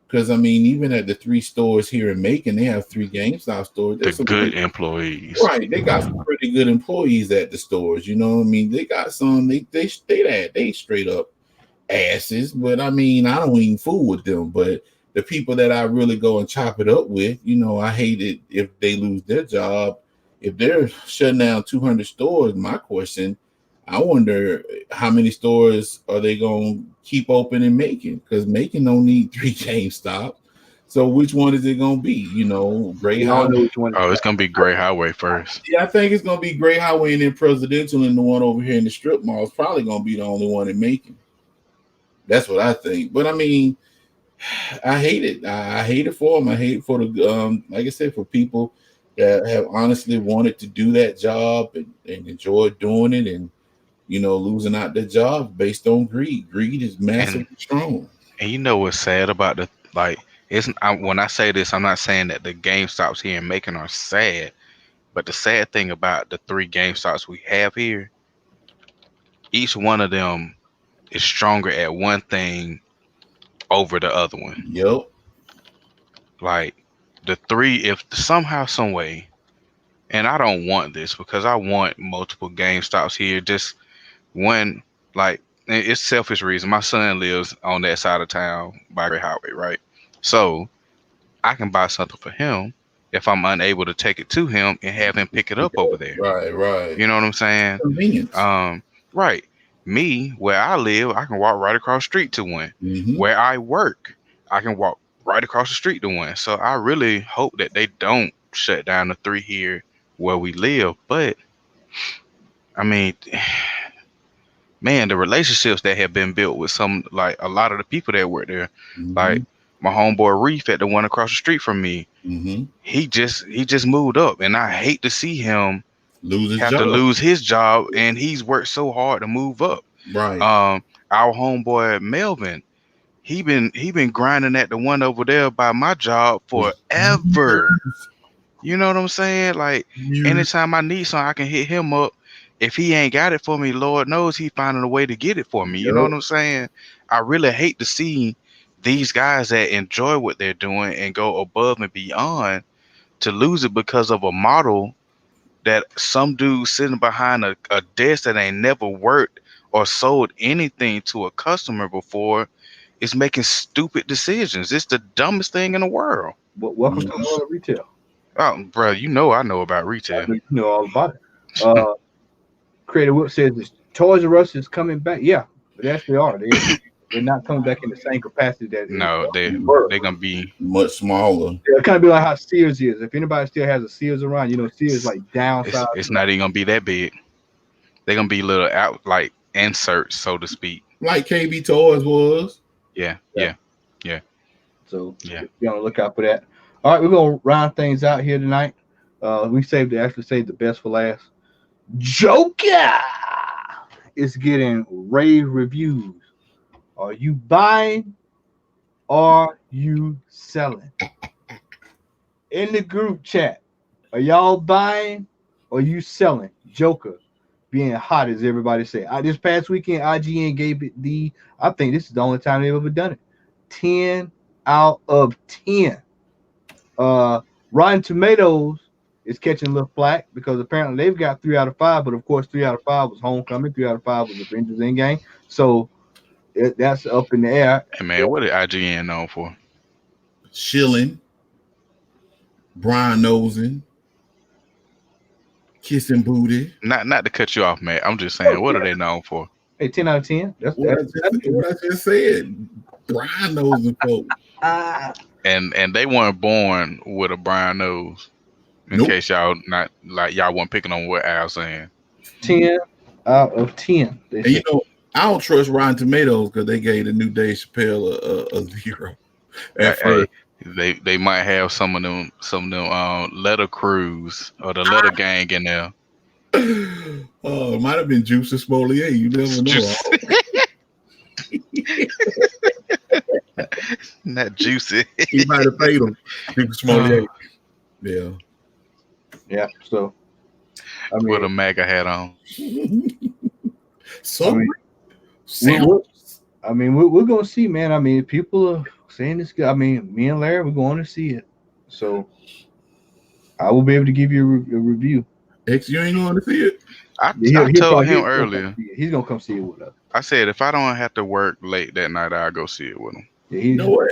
because I mean, even at the 3 stores here in Macon, they have 3 GameStop stores. The There's some good pretty, employees. right. They got some pretty good employees at the stores. You know what I mean? They got some. They straight up asses, but I mean, I don't even fool with them. But the people that I really go and chop it up with, I hate it if they lose their job. If they're shutting down 200 stores, my question, I wonder how many stores are they going to keep open in Macon? Because Macon don't need 3 GameStop. So which one is it going to be? Gray We all House. know which one. Oh, it's gonna be Gray Highway first. Yeah, I think it's going to be Gray Highway and then Presidential, and the one over here in the strip mall is probably going to be the only one in Macon. That's what I think. But I mean, I hate it. I hate it for them. I hate it for the like I said, for people that have honestly wanted to do that job and enjoy doing it, and losing out their jobs based on greed. Greed is And massively strong. and you know what's sad about the like? When I say this, I'm not saying that the GameStops here in Macon are sad, but the sad thing about the 3 GameStops we have here, each one of them is stronger at one thing over the other one. Yep. Like the three, if somehow, some way, and I don't want this because I want multiple GameStops here. Just one, like it's selfish reason. My son lives on that side of town by Great Highway, right? So I can buy something for him if I'm unable to take it to him and have him pick it up over there. Right, right. You know what I'm saying? Convenience. Right. Me, where I live, I can walk right across the street to one. Mm-hmm. Where I work, I can walk right across the street to one. So I really hope that they don't shut down the 3 here where we live. But I mean, man, the relationships that have been built with some, like a lot of the people that work there, Mm-hmm. like my homeboy Reef at the one across the street from me, Mm-hmm. he just moved up, and I hate to see him Lose his have to job. lose his job, and he's worked so hard to move up. Right. Our homeboy Melvin, he been grinding at the one over there by my job forever. You know what I'm saying? Like anytime I need something, I can hit him up. If he ain't got it for me, Lord knows he finding a way to get it for me. You know what Yep. I'm saying? I really hate to see these guys that enjoy what they're doing and go above and beyond to lose it because of a model that some dude sitting behind a desk that ain't never worked or sold anything to a customer before is making stupid decisions. It's the dumbest thing in the world. Welcome to the world of retail. Oh, bro, you know I know about I retail. know you know all about it. Creative Whip says this Toys R Us is coming back. Yeah, but they actually are. They're not coming back in the same capacity that No, they were. they're gonna be Much smaller. It'll kind of be like how Sears is. If anybody still has a Sears around, Sears like downsized. it's not even gonna be that big. They're gonna be little out like inserts, so to speak. Like KB Toys was. Yeah. So Yeah. be on the lookout for that. All right, we're gonna round things out here tonight. We saved the best for last. Joker is getting rave reviews. Are you buying? Are you selling? In the group chat, are y'all buying or you selling? Joker being hot as everybody say. This past weekend, IGN gave it I think this is the only time they've ever done it. 10 out of 10. Rotten Tomatoes is catching a little flack because apparently they've got 3 out of 5, but of course 3 out of 5 was Homecoming, 3 out of 5 was Avengers Endgame. So that's up in the air. Hey man, what is IGN known for? Shilling, Brian nosing, kissing booty. Not to cut you off, man. I'm just saying, what are they known for? Hey, 10 out of 10. That's What I just said. Brian nosing folks. And they weren't born with a brown nose. In Nope. case y'all not like y'all weren't picking on what Al's saying. 10 out of 10. And I don't trust Rotten Tomatoes because they gave the new Dave Chappelle a 0. At first. They might have some of them letter crews or the letter gang in there. Oh, it might have been Juice or Smolier. You never know. Not juicy. He might have paid him. Juice Smolier. Yeah. Yeah. So I Put a mean, MAGA hat on. So, I mean, Sam, we're gonna see, man. I mean, people are saying this good. I mean, me and Larry, we're going to see it. So I will be able to give you a review. X, you ain't going to see it? I told him earlier. He's gonna come see it with us. I said if I don't have to work late that night, I'll go see it with him. Yeah, You know what?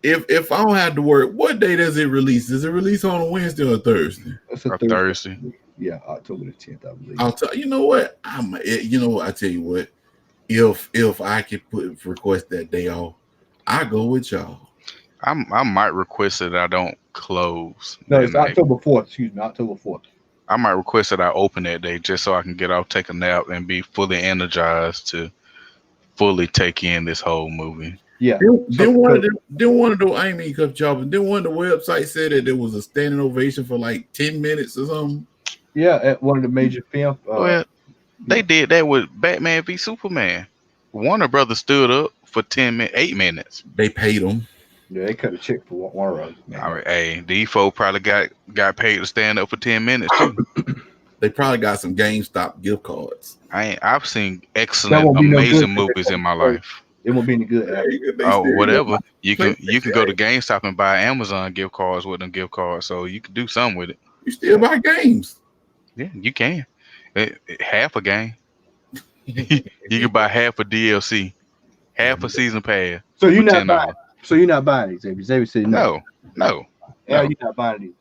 If I don't have to work, what day does it release? Does it release on a Wednesday or a Thursday? It's a Thursday. Yeah, October the 10th, I believe. I'll tell you know what? You know what? I tell you what. If I could request that day off, I go with y'all. I might request that I don't close. No, it's October 4th. Excuse me, October 4th. I might request that I open that day just so I can get off, take a nap, and be fully energized to fully take in this whole movie. Yeah. Then one of the I ain't mean cut job, but then one of the websites said that there was a standing ovation for like 10 minutes or something. Yeah, at one of the major film. Well, they did that with Batman v Superman. Warner Brothers stood up for 8 minutes. They paid them. Yeah, they cut a check for Warner Brothers. All right, hey, these folks probably got paid to stand up for 10 minutes too. They probably got some GameStop gift cards. I've seen excellent, amazing movies in my life. It won't be any good. Whatever. You can go to GameStop and buy Amazon gift cards with them gift cards, so you can do something with it. You still buy games? Yeah, you can. Half a game. You can buy half a DLC, half a season pass. So you're not buying. So you're not buying these, Xavier. Xavier said no. Yeah, you're not buying these.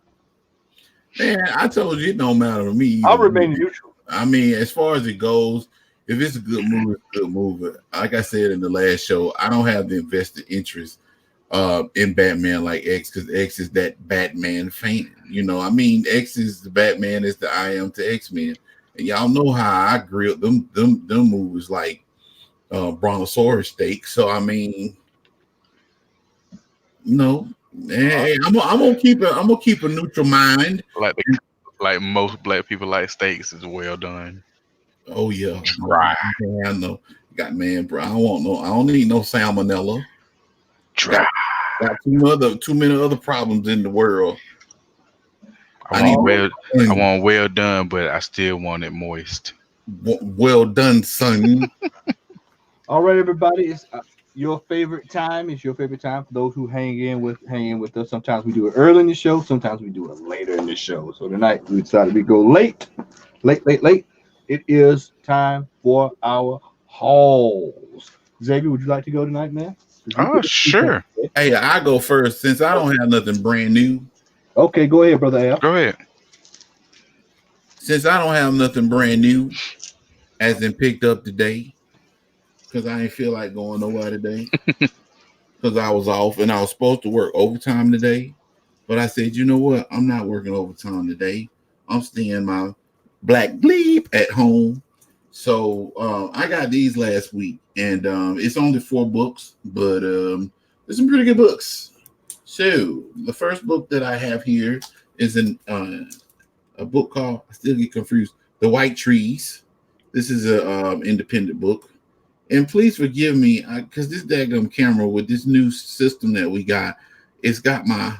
Man, I told you it don't matter to me. I'll remain neutral. I mean, as far as it goes, if it's a good movie, it's a good movie. Like I said in the last show, I don't have the invested interest in Batman like X, because X is that Batman fan. You know, I mean, X is the Batman as the I am to X-Men. And y'all know how I grilled them movies like Brontosaurus steak. So I mean, no, hey, I'm gonna keep a neutral mind. Like most black people like steaks is well done. Oh yeah, right. I know. Got man, bro. I don't need no salmonella. Got too many other problems in the world. I want well done, but I still want it moist. Well done, son. All right, everybody. It's your favorite time. It's your favorite time for those who hang in with us. Sometimes we do it early in the show. Sometimes we do it later in the show. So tonight we decided to go late. It is time for our hauls. Xavier, would you like to go tonight, man? Oh, sure. Hey, I go first since I don't have nothing brand new. Okay, go ahead, brother Al. Go ahead. Since I don't have nothing brand new, as in picked up today, because I ain't feel like going nowhere today, because I was off and I was supposed to work overtime today, but I said, you know what? I'm not working overtime today. I'm staying my black bleep at home. So I got these last week, and it's only 4 books, but there's some pretty good books. So the first book that I have here is a book called, I still get confused, The White Trees. This is an independent book. And please forgive me, because this daggum camera with this new system that we got, it's got my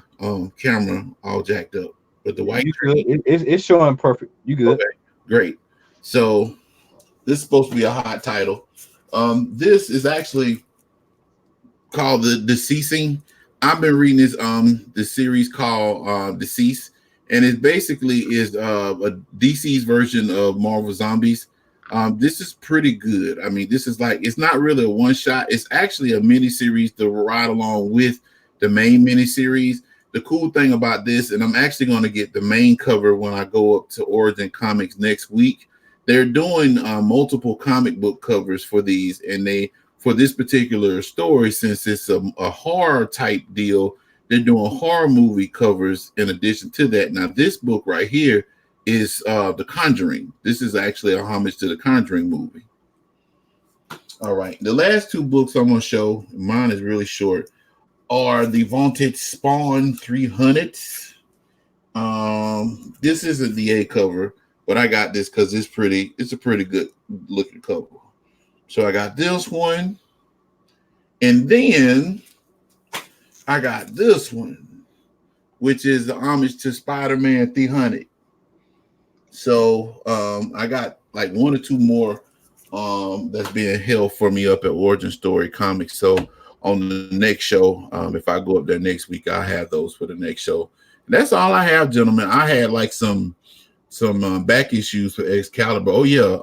camera all jacked up. But The White Trees, it's showing perfect. You good? Okay, great. So this is supposed to be a hot title. This is actually called The Deceasing. I've been reading this the series called Deceased, and it basically is a DC's version of Marvel Zombies. This is pretty good. I mean, this is like, it's not really a one shot. It's actually a mini series to ride along with the main mini series. The cool thing about this, and I'm actually going to get the main cover when I go up to Origin Comics next week. They're doing multiple comic book covers for these, and for this particular story, since it's a horror type deal, they're doing horror movie covers in addition to that. Now, this book right here is The Conjuring. This is actually a homage to the Conjuring movie. All right. The last 2 books I'm going to show, mine is really short, are the vaunted Spawn 300. This is a DA cover. but I got this because it's a pretty good looking cover. So I got this one, and then I got this one, which is the homage to Spider-Man 300. So I got like one or two more that's being held for me up at Origin Story Comics. So on the next show, if I go up there next week, I'll have those for the next show. And that's all I have, gentlemen. I had like some back issues for Excalibur. Oh yeah,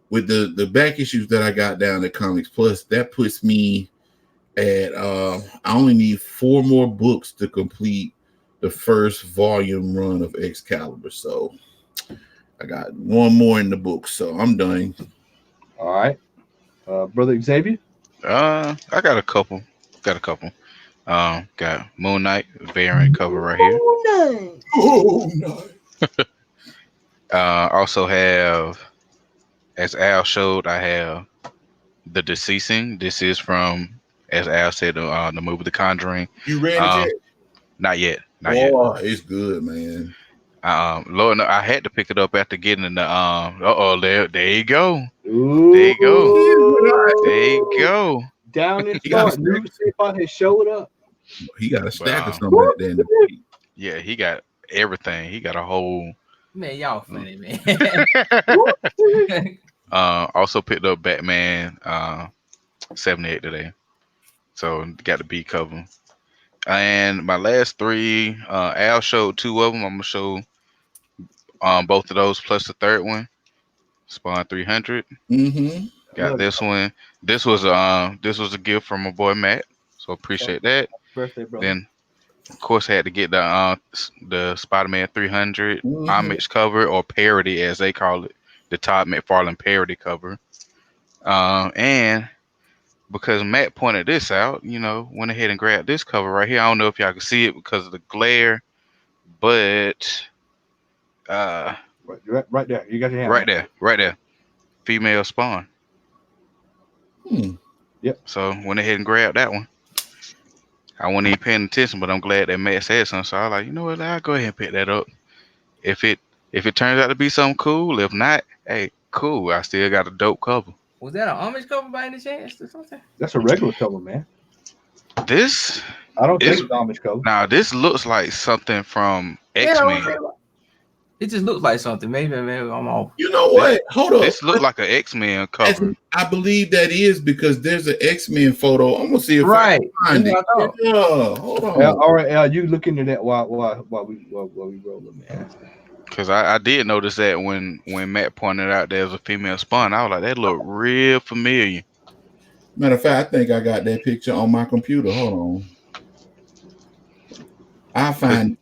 with the back issues that I got down at Comics Plus, that puts me at I only need 4 more books to complete the first volume run of Excalibur. So I got one more in the book, so I'm done. All right, brother Xavier. I got a couple. Got Moon Knight variant cover right here. Oh no! Also have, as Al showed, I have The Deceasing. This is from, as Al said, the movie The Conjuring. You read it yet? Not yet. Oh, it's good, man. Lord, no, I had to pick it up after getting in the there you go. Ooh. There you go. There you go. Down in start. New Seapot has showed up. He got a stack of something back there in the feet. Yeah, he got everything. He got a whole. Man, y'all funny, man. Also picked up Batman 78 today. So got the B cover. And my last 3, Al showed 2 of them. I'm gonna show both of those plus the third one. Spawn 300. Mm-hmm. Got this one. This was a gift from my boy Matt. So appreciate that. Birthday, brother. Then of course had to get the Spider-Man 300 homage cover, or parody as they call it, the Todd McFarlane parody cover. And because Matt pointed this out, went ahead and grabbed this cover right here. I don't know if y'all can see it because of the glare, but right there. You got your hand right there. Female Spawn. Yep. So went ahead and grabbed that one. I wasn't even paying attention, but I'm glad that Matt said something. So I was like, you know what? I'll go ahead and pick that up. If it turns out to be something cool, if not, hey, cool. I still got a dope cover. Was that an homage cover by any chance or something? That's a regular cover, man. This I don't think it's an homage cover. Now this looks like something from X-Men. It just looks like something. Maybe I'm off. You know what? Hold on. This looks like an X-Men cover. I believe that is because there's an X-Men photo. I'm gonna see if I find it. Yeah, hold on. All right, Al, you look into that while we rolling, man. Because I did notice that when Matt pointed out there's a female Spawn, I was like, that look real familiar. Matter of fact, I think I got that picture on my computer. Hold on. I find.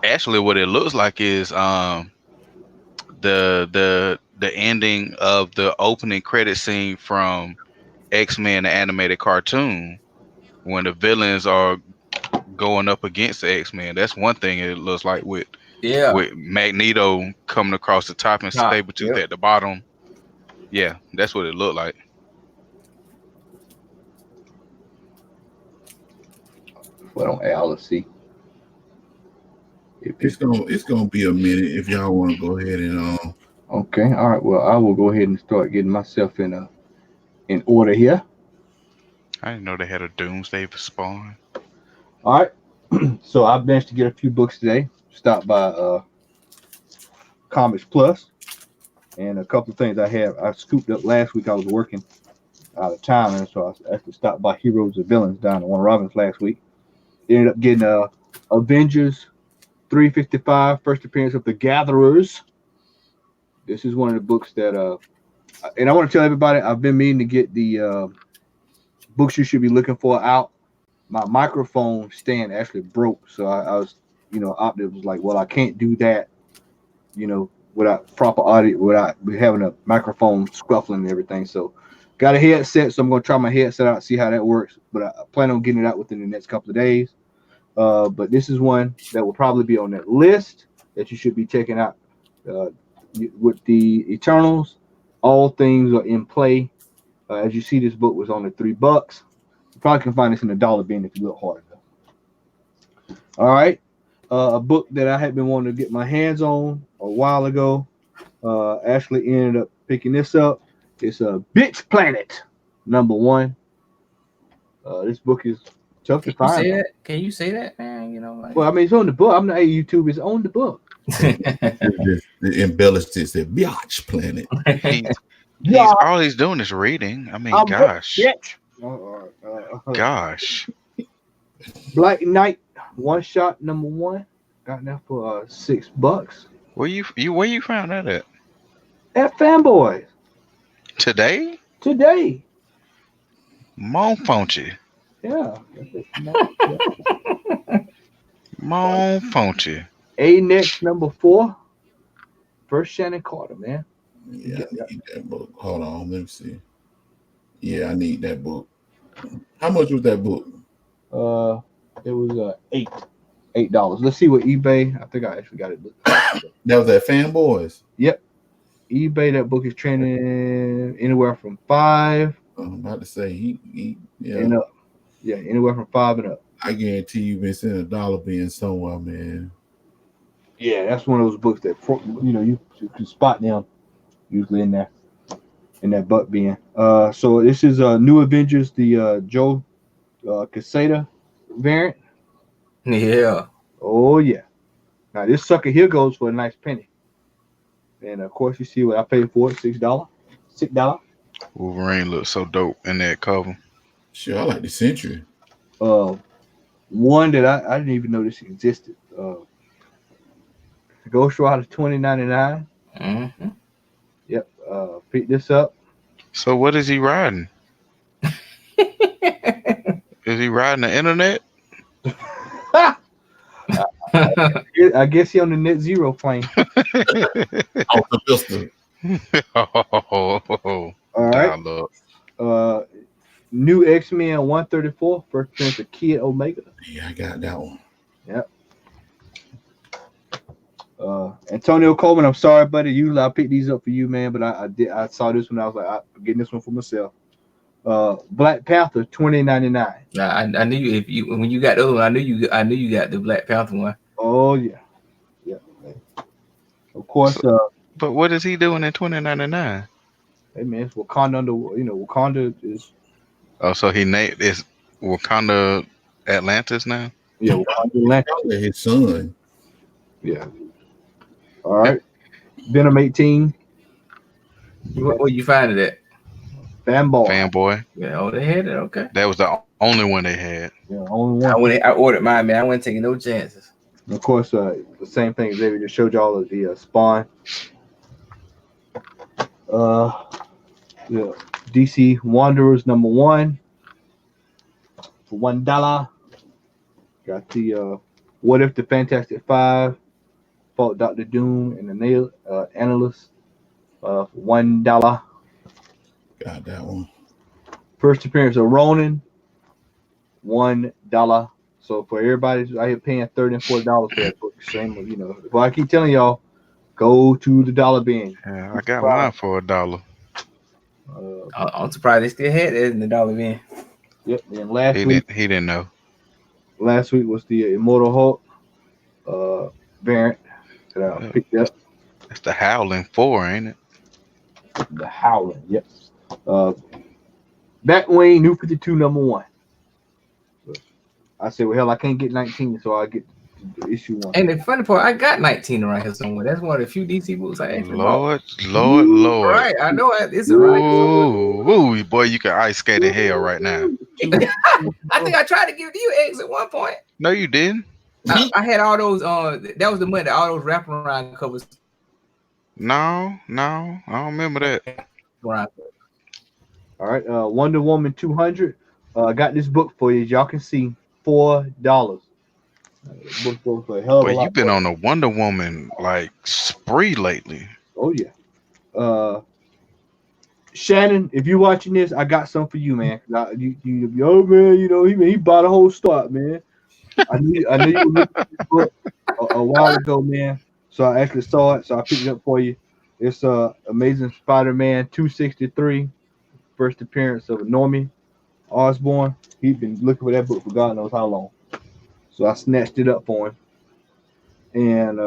Actually, what it looks like is the ending of the opening credit scene from X-Men, the animated cartoon, when the villains are going up against the X-Men. That's one thing it looks like with Magneto coming across the top and Sabretooth at the bottom. Yeah, that's what it looked like. What on Al? Let's see. It's gonna be a minute if y'all want to go ahead and Okay, all right. Well, I will go ahead and start getting myself in order here. I didn't know they had a Doomsday Spawn. All right. So I've managed to get a few books today. Stopped by Comics Plus, and a couple of things I scooped up last week. I was working out of town, and so I actually stopped by Heroes and Villains down at Warner Robins last week. Ended up getting Avengers 355, first appearance of the Gatherers. This is one of the books that and I want to tell everybody, I've been meaning to get the books you should be looking for out. My microphone stand actually broke, so I was, opted was like, well, I can't do that, without proper audio, without having a microphone scuffling and everything. So got a headset, so I'm going to try my headset out, see how that works, but I plan on getting it out within the next couple of days. But this is one that will probably be on that list that you should be checking out. With the Eternals, all things are in play. As you see, this book was only $3. You probably can find this in the dollar bin if you look hard enough. All right. a book that I had been wanting to get my hands on a while ago. Actually ended up picking this up. It's a Bitch Planet #1. This book is tough to Can you find. say that? Can you say that, man? You know, like. Well, I mean, it's on the book. I'm not a YouTube. It's on the book. Embellished it, said Biatch Planet. He's all he's doing is reading. I mean, gosh. Gosh. Black Knight one shot #1. Got that for $6. Where you found that at? At Fanboys Today? Mon Fonchi. Yeah. Mon Fonchi. A-Next #4. First Shannon Carter, man. Yeah, I need that book. Hold on, let me see. Yeah, I need that book. How much was that book? It was $8. Let's see what eBay. I think I actually got it. That was at Fanboys. Yep. eBay, that book is trending anywhere from 5. I'm about to say he and up. Yeah, anywhere from 5 and up. I guarantee you've been seeing a dollar being somewhere, man. Yeah, that's one of those books that you can spot them usually in that butt bin. So this is New Avengers, the Joe Quesada variant. Yeah. Oh yeah. Now this sucker here goes for a nice penny. And of course you see what I paid for it, $6. $6. Wolverine looks so dope in that cover. Sure, I like the Century. One that I didn't even know this existed. Ghost Rider $20.99. Mm-hmm. Yep. Pick this up. So what is he riding? Is he riding the internet? I guess he on the net zero plane. Off the pistol. All right. New X-Men 134, first appearance of Kid Omega. Yeah, I got that one. Yep. Antonio Coleman, I'm sorry, buddy. Usually I pick these up for you, man, but I saw this one. I was like, I'm getting this one for myself. Black Panther $20.99. I knew when you got the other one, I knew you got the Black Panther one. Oh yeah. Of course. But what is he doing in $20.99? Hey man, it's Wakanda Wakanda is. Oh, so is Wakanda Atlantis now? Yeah, Wakanda Atlantis. His son. Yeah. All right. Venom 18. Where you find it at? Fanboy. Yeah, oh, they had it. Okay. That was the only one they had. Yeah, only one. I ordered mine, man. I wasn't taking no chances. And of course, the same thing Xavier just showed y'all of the Spawn. The DC Wanderers #1 for $1. Got the What If the Fantastic Five, Fought Dr. Doom and the Nail Analyst for $1. Got that one. First appearance of Ronin, $1. So for everybody out here paying $30 and $40 for that book, same, but I keep telling y'all, go to the dollar bin. Yeah, I got mine for $1. I'm surprised they still had it in the dollar bin. Yep. And last week he didn't know. Last week was the Immortal Hulk variant that I picked up. It's the Howling 4, ain't it? The Howling, yep. Batwing New 52 #1. So I said, well, hell, I can't get 19, so I'll get the issue 1. And the funny part, I got 19 around here somewhere. That's one of the few DC books I actually bought. Lord. Right, I know it's a Ooh, boy, you can ice skate in hell right now. I think I tried to give it to you, Eggs, at one point. No, you didn't. I had all those. That was the money. All those wraparound covers. No, I don't remember that. Right. All right, Wonder Woman 200. I got this book for you. As y'all can see, $4. Book for a hell of a lot. You've been on a Wonder Woman spree lately. Oh yeah. Shannon, if you're watching this, I got some for you, man. Man, he bought a whole start, man. I knew you were looking at this book a while ago, man. So I actually saw it, so I picked it up for you. It's Amazing Spider-Man 263, first appearance of Normie Osborn. He'd been looking for that book for God knows how long. So I snatched it up for him. and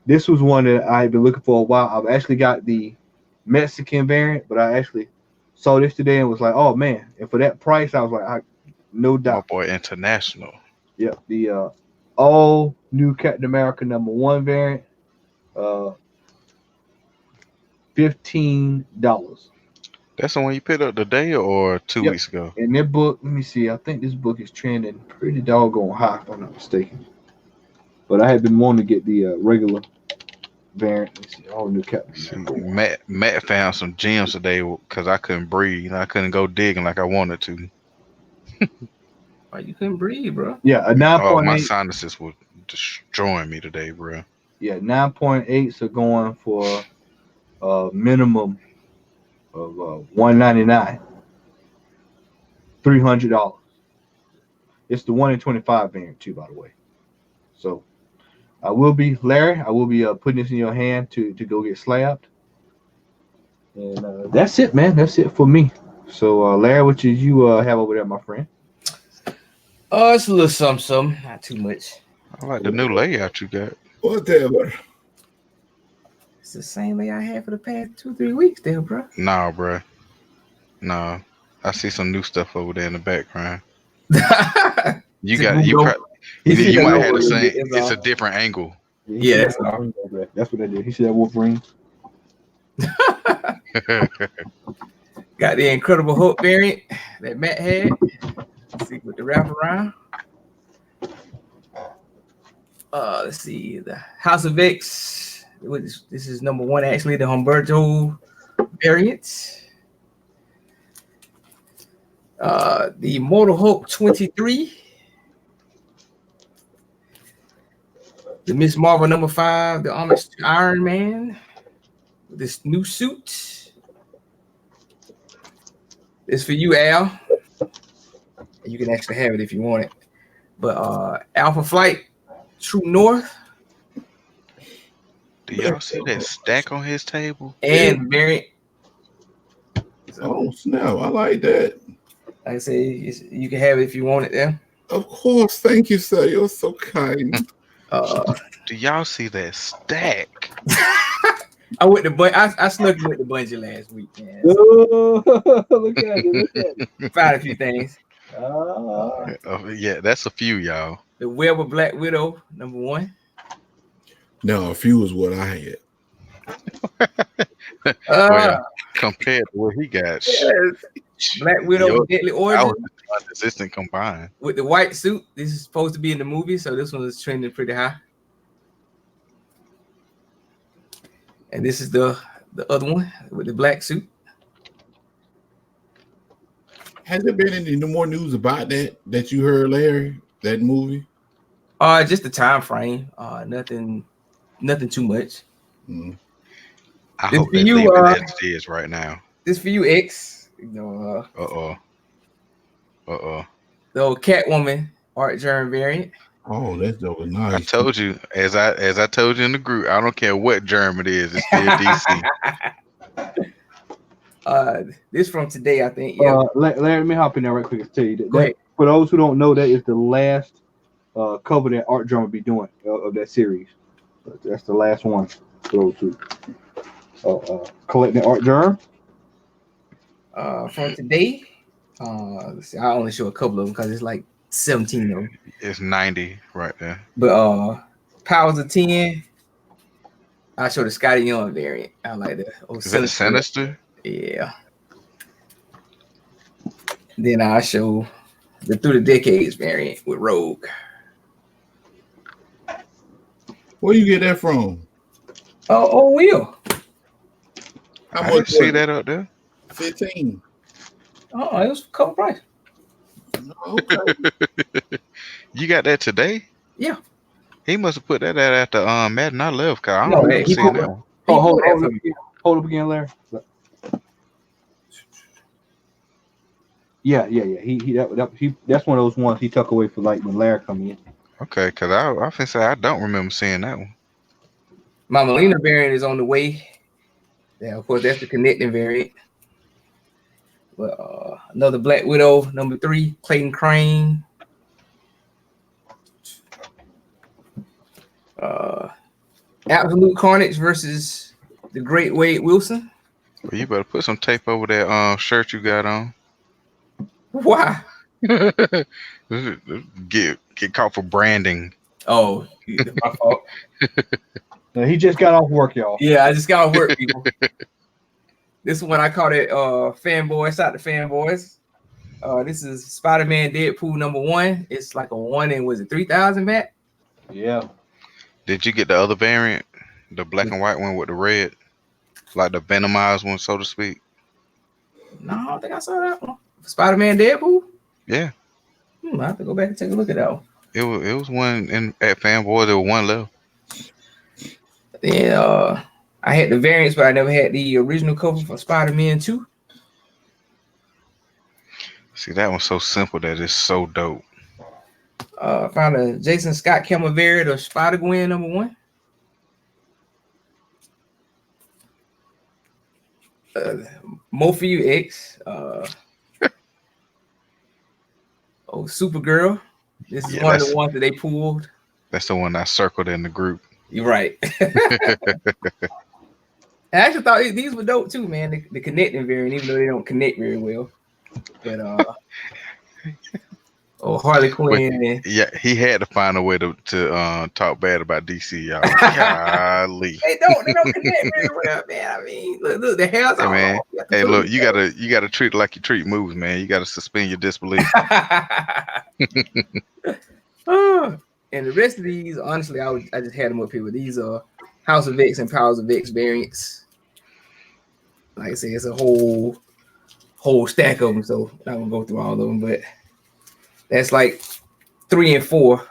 this was one that I had been looking for a while. I've actually got the Mexican variant, but I actually saw this today and was like, oh man! And for that price, I was like, no My doubt. boy International. Yep, the all new Captain America #1 variant, $15. That's the one you picked up today or 2 weeks ago? And that book, let me see. I think this book is trending pretty doggone high, if I'm not mistaken. But I had been wanting to get the regular variant. Let's see, all new Captain See, America. Matt found some gems today because I couldn't breathe. I couldn't go digging like I wanted to. Why you couldn't breathe, bro? Yeah, a Oh, my 9.8. sinuses were destroying me today, bro. Yeah, 9.8s are going for a minimum of $199, $300. It's the 1 in 25 variant too, by the way. So I will be putting this in your hand to go get slabbed. And that's it, man. That's it for me. So Larry, what did you have over there, my friend? It's a little something, not too much. I like the new layout you got. Whatever. It's the same way I had for the past 2-3 weeks there, bro. Nah, bro. Nah. I see some new stuff over there in the background. You might have the same. It's a different angle. Yeah, that's what I did. He said that Wolverine. Got the Incredible Hulk variant that Matt had. Let's see with the wraparound. Let's see the House of X. This is #1 actually, the Humberto variant. The Mortal Hulk 23. The Miss Marvel #5, the homage to Iron Man. This new suit. It's for you, Al. You can actually have it if you want it. But Alpha Flight, True North. Do y'all see that stack on his table? And variant. Oh, snap. I like that. Like I say, you can have it if you want it there. Of course. Thank you, sir. You're so kind. Do y'all see that stack? I went to I snuck with the bungee last week, man. Oh, look at it. Found a few things. Yeah, that's a few, y'all. The Web of Black Widow, #1. No, a few is what I had. Well, compared to what he got, Black Widow, Deadly Origin. Non-existent combined. With the white suit. This is supposed to be in the movie, so this one is trending pretty high. And this is the other one with the black suit. Has there been any more news about that you heard, Larry? That movie? Just the time frame. Nothing too much. I hope they leave it as it is right now. This for you, X. Uh-oh. The old Catwoman art germ variant. Oh, that's nice. I told you, as I told you in the group, I don't care what germ it is, it's still DC. This from today, I think. Yeah. Larry, let me hop in there right quick and tell you that for those who don't know, that is the last cover that Art Drum will be doing of that series. That's the last one for those who collecting Art Germ. From today, let's see, I only show a couple of them because it's like 17 of them. It's 90 right there. But Powers of 10, I show the Scotty Young variant. I like that. Is that Sinister? Yeah. Then I show the Through the Decades variant with Rogue. Where you get that from? Oh, Will. I didn't see that up there. 15. Oh, it was cover price. Okay. You got that today? Yeah. He must have put that out after Madden I left, cause I don't remember seeing that one. Hold up again, Larry. Yeah. That's one of those ones he took away for like when Larry come in. Okay, cause I can say I don't remember seeing that one. My Melina variant is on the way. Yeah, of course, that's the connecting variant. But another Black Widow, #3, Clayton Crane. Absolute Carnage versus the Great Wade Wilson. Well, you better put some tape over that shirt you got on. Why? Get caught for branding. Oh, my fault. No, he just got off work, y'all. Yeah, I just got off work, people. This one I called it Fanboys. Shout out to Fanboys. This is Spider-Man Deadpool #1. It's like a 1 in, was it 3,000, Matt? Yeah. Did you get the other variant? The black and white one with the red? Like the Venomized one, so to speak? No, I don't think I saw that one. Spider-Man Deadpool? Yeah. I have to go back and take a look at that one. It was one at Fanboy. There was one left. Then I had the variants, but I never had the original cover for Spider-Man 2. See, that one's so simple that it's so dope. Found a Jason Scott camera variant of Spider-Gwen #1. Morpheus X. Supergirl. This is one of the ones that they pulled. That's the one I circled in the group. You're right. I actually thought these were dope too, man. The connecting variant, even though they don't connect very well. But Harley Quinn. Yeah, he had to find a way to talk bad about DC, y'all. Golly. They don't connect very well, man. I mean, look, the hair's all man. off. Hey, look, you gotta treat it like you treat movies, man. You gotta suspend your disbelief. And the rest of these, honestly, I just had them up here. But these are House of X and Powers of X variants. Like I said, it's a whole stack of them. So I'm not gonna go through all of them, but that's like 3 and 4.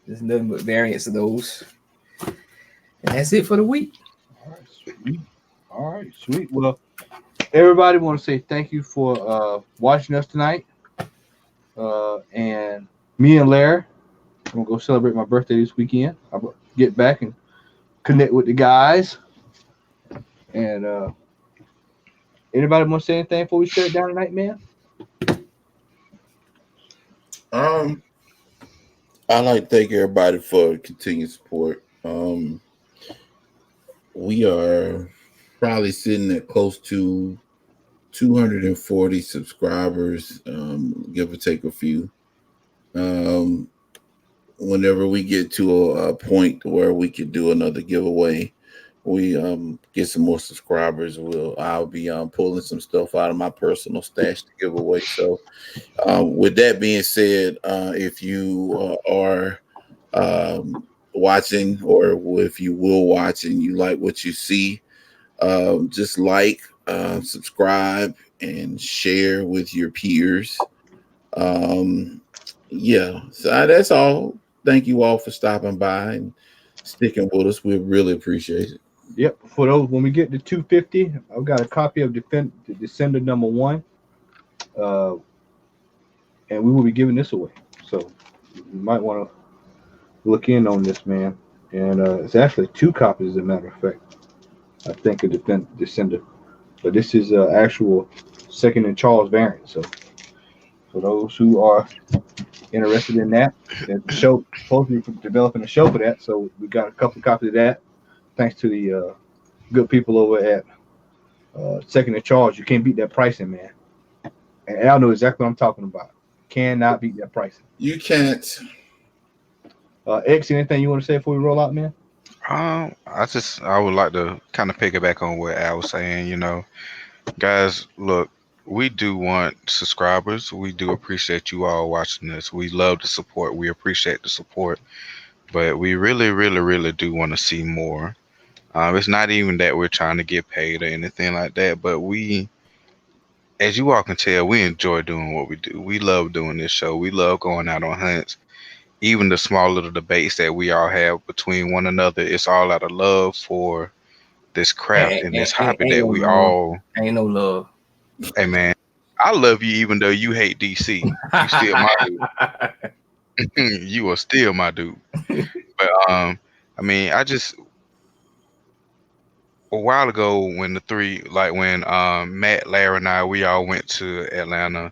There's nothing but variants of those. And that's it for the week. All right, sweet. Well, everybody want to say thank you for watching us tonight. And me and Larry, I'm going to go celebrate my birthday this weekend. I'll get back and connect with the guys. And anybody want to say anything before we shut it down tonight, man? I'd like to thank everybody for continued support. We are probably sitting at close to 240 subscribers, give or take a few. Whenever we get to a point where we could do another giveaway, we get some more subscribers, I'll be pulling some stuff out of my personal stash to give away. So with that being said, if you are watching, or if you will watch and you like what you see, just like, subscribe, and share with your peers. Yeah, so that's all. Thank you all for stopping by and sticking with us. We really appreciate it. Yep. For those, when we get to 250, I've got a copy of Descender #1, and we will be giving this away. So you might want to look in on this, man. And it's actually 2 copies, as a matter of fact. I think of Descender, but this is actual second in Charles variant. So for those who are interested in that, there's a show supposedly developing a show for that. So we got a couple of copies of that. Thanks to the good people over at Second in Charge. You can't beat that pricing, man. And Al knows exactly what I'm talking about. Cannot beat that pricing. You can't. X, anything you want to say before we roll out, man? I would like to kind of piggyback on what Al was saying. You know, guys, look, we do want subscribers. We do appreciate you all watching this. We love the support. We appreciate the support, but we really, really, really do want to see more. It's not even that we're trying to get paid or anything like that, but we, as you all can tell, we enjoy doing what we do. We love doing this show. We love going out on hunts. Even the small little debates that we all have between one another, it's all out of love for this craft and this hobby that we all. Ain't no love. Hey man, I love you even though you hate DC. You still my dude. You are still my dude. But I mean, I just a while ago when when Matt, Larry, and I, we all went to Atlanta.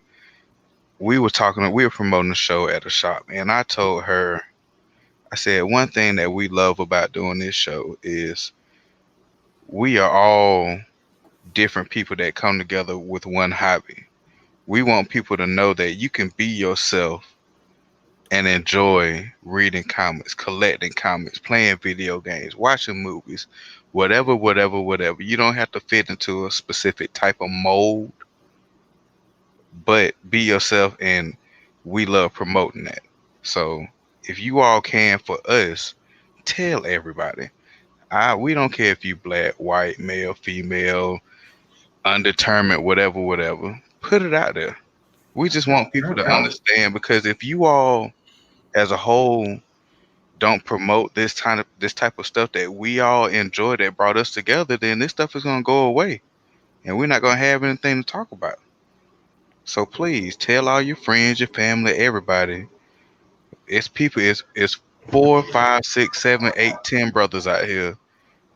We were promoting the show at a shop, and I told her, I said one thing that we love about doing this show is we are all different people that come together with one hobby. We want people to know that you can be yourself and enjoy reading comics, collecting comics, playing video games, watching movies, whatever, whatever, whatever. You don't have to fit into a specific type of mold, but be yourself, and we love promoting that. So if you all can for us, tell everybody. We don't care if you black, white, male, female, undetermined, whatever, whatever. Put it out there. We just want people to understand, because if you all as a whole don't promote this type of stuff that we all enjoy that brought us together, then this stuff is gonna go away, and we're not gonna have anything to talk about. So please tell all your friends, your family, everybody. It's people. It's 4, 5, 6, 7, 8, 10 brothers out here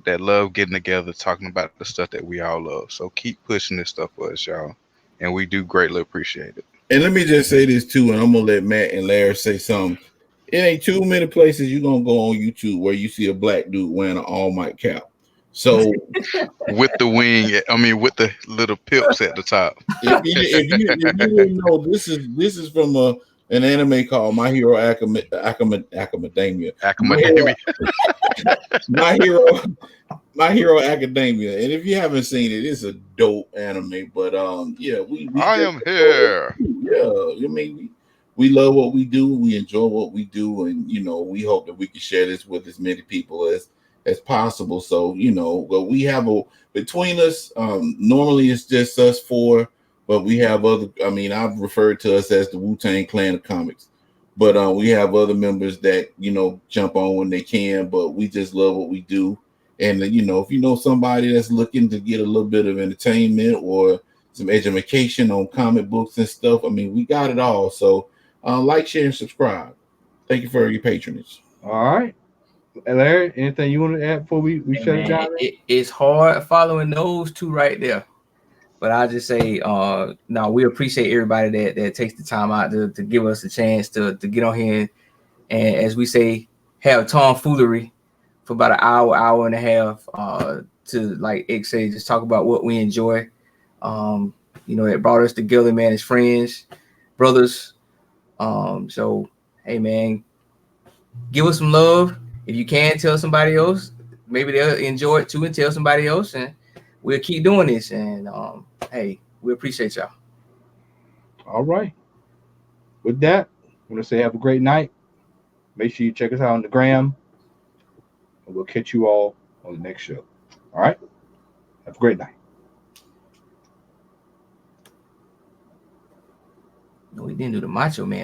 that love getting together, talking about the stuff that we all love. So keep pushing this stuff for us, y'all, and we do greatly appreciate it. And let me just say this too, and I'm gonna let Matt and Larry say something. It ain't too many places you're gonna go on YouTube where you see a black dude wearing an all mic cap. So with the with the little pips at the top. if you didn't know, this is from an anime called My Hero Academia. My Hero Academia. And if you haven't seen it, it's a dope anime. But yeah, we I am here. Yeah, I mean, we love what we do, we enjoy what we do, and we hope that we can share this with as many people as possible. So but we have between us, normally it's just us four, but we have other. I mean, I've referred to us as the Wu-Tang Clan of comics, but we have other members that jump on when they can. But we just love what we do, and if you know somebody that's looking to get a little bit of entertainment or some education on comic books and stuff, I mean, we got it all. So like, share, and subscribe. Thank you for your patronage. All right. Larry, anything you want to add before we shut it down? It's hard following those two right there. But I just say, no, we appreciate everybody that takes the time out to give us a chance to get on here and as we say, have tomfoolery for about an hour and a half to, like X say, just talk about what we enjoy. It brought us together, man, as friends, brothers. So, hey, man, give us some love. If you can, tell somebody else. Maybe they'll enjoy it too and tell somebody else. And we'll keep doing this. And, hey, we appreciate y'all. All right. With that, I want to say have a great night. Make sure you check us out on the gram. And we'll catch you all on the next show. All right? Have a great night. No, we didn't do the Macho Man.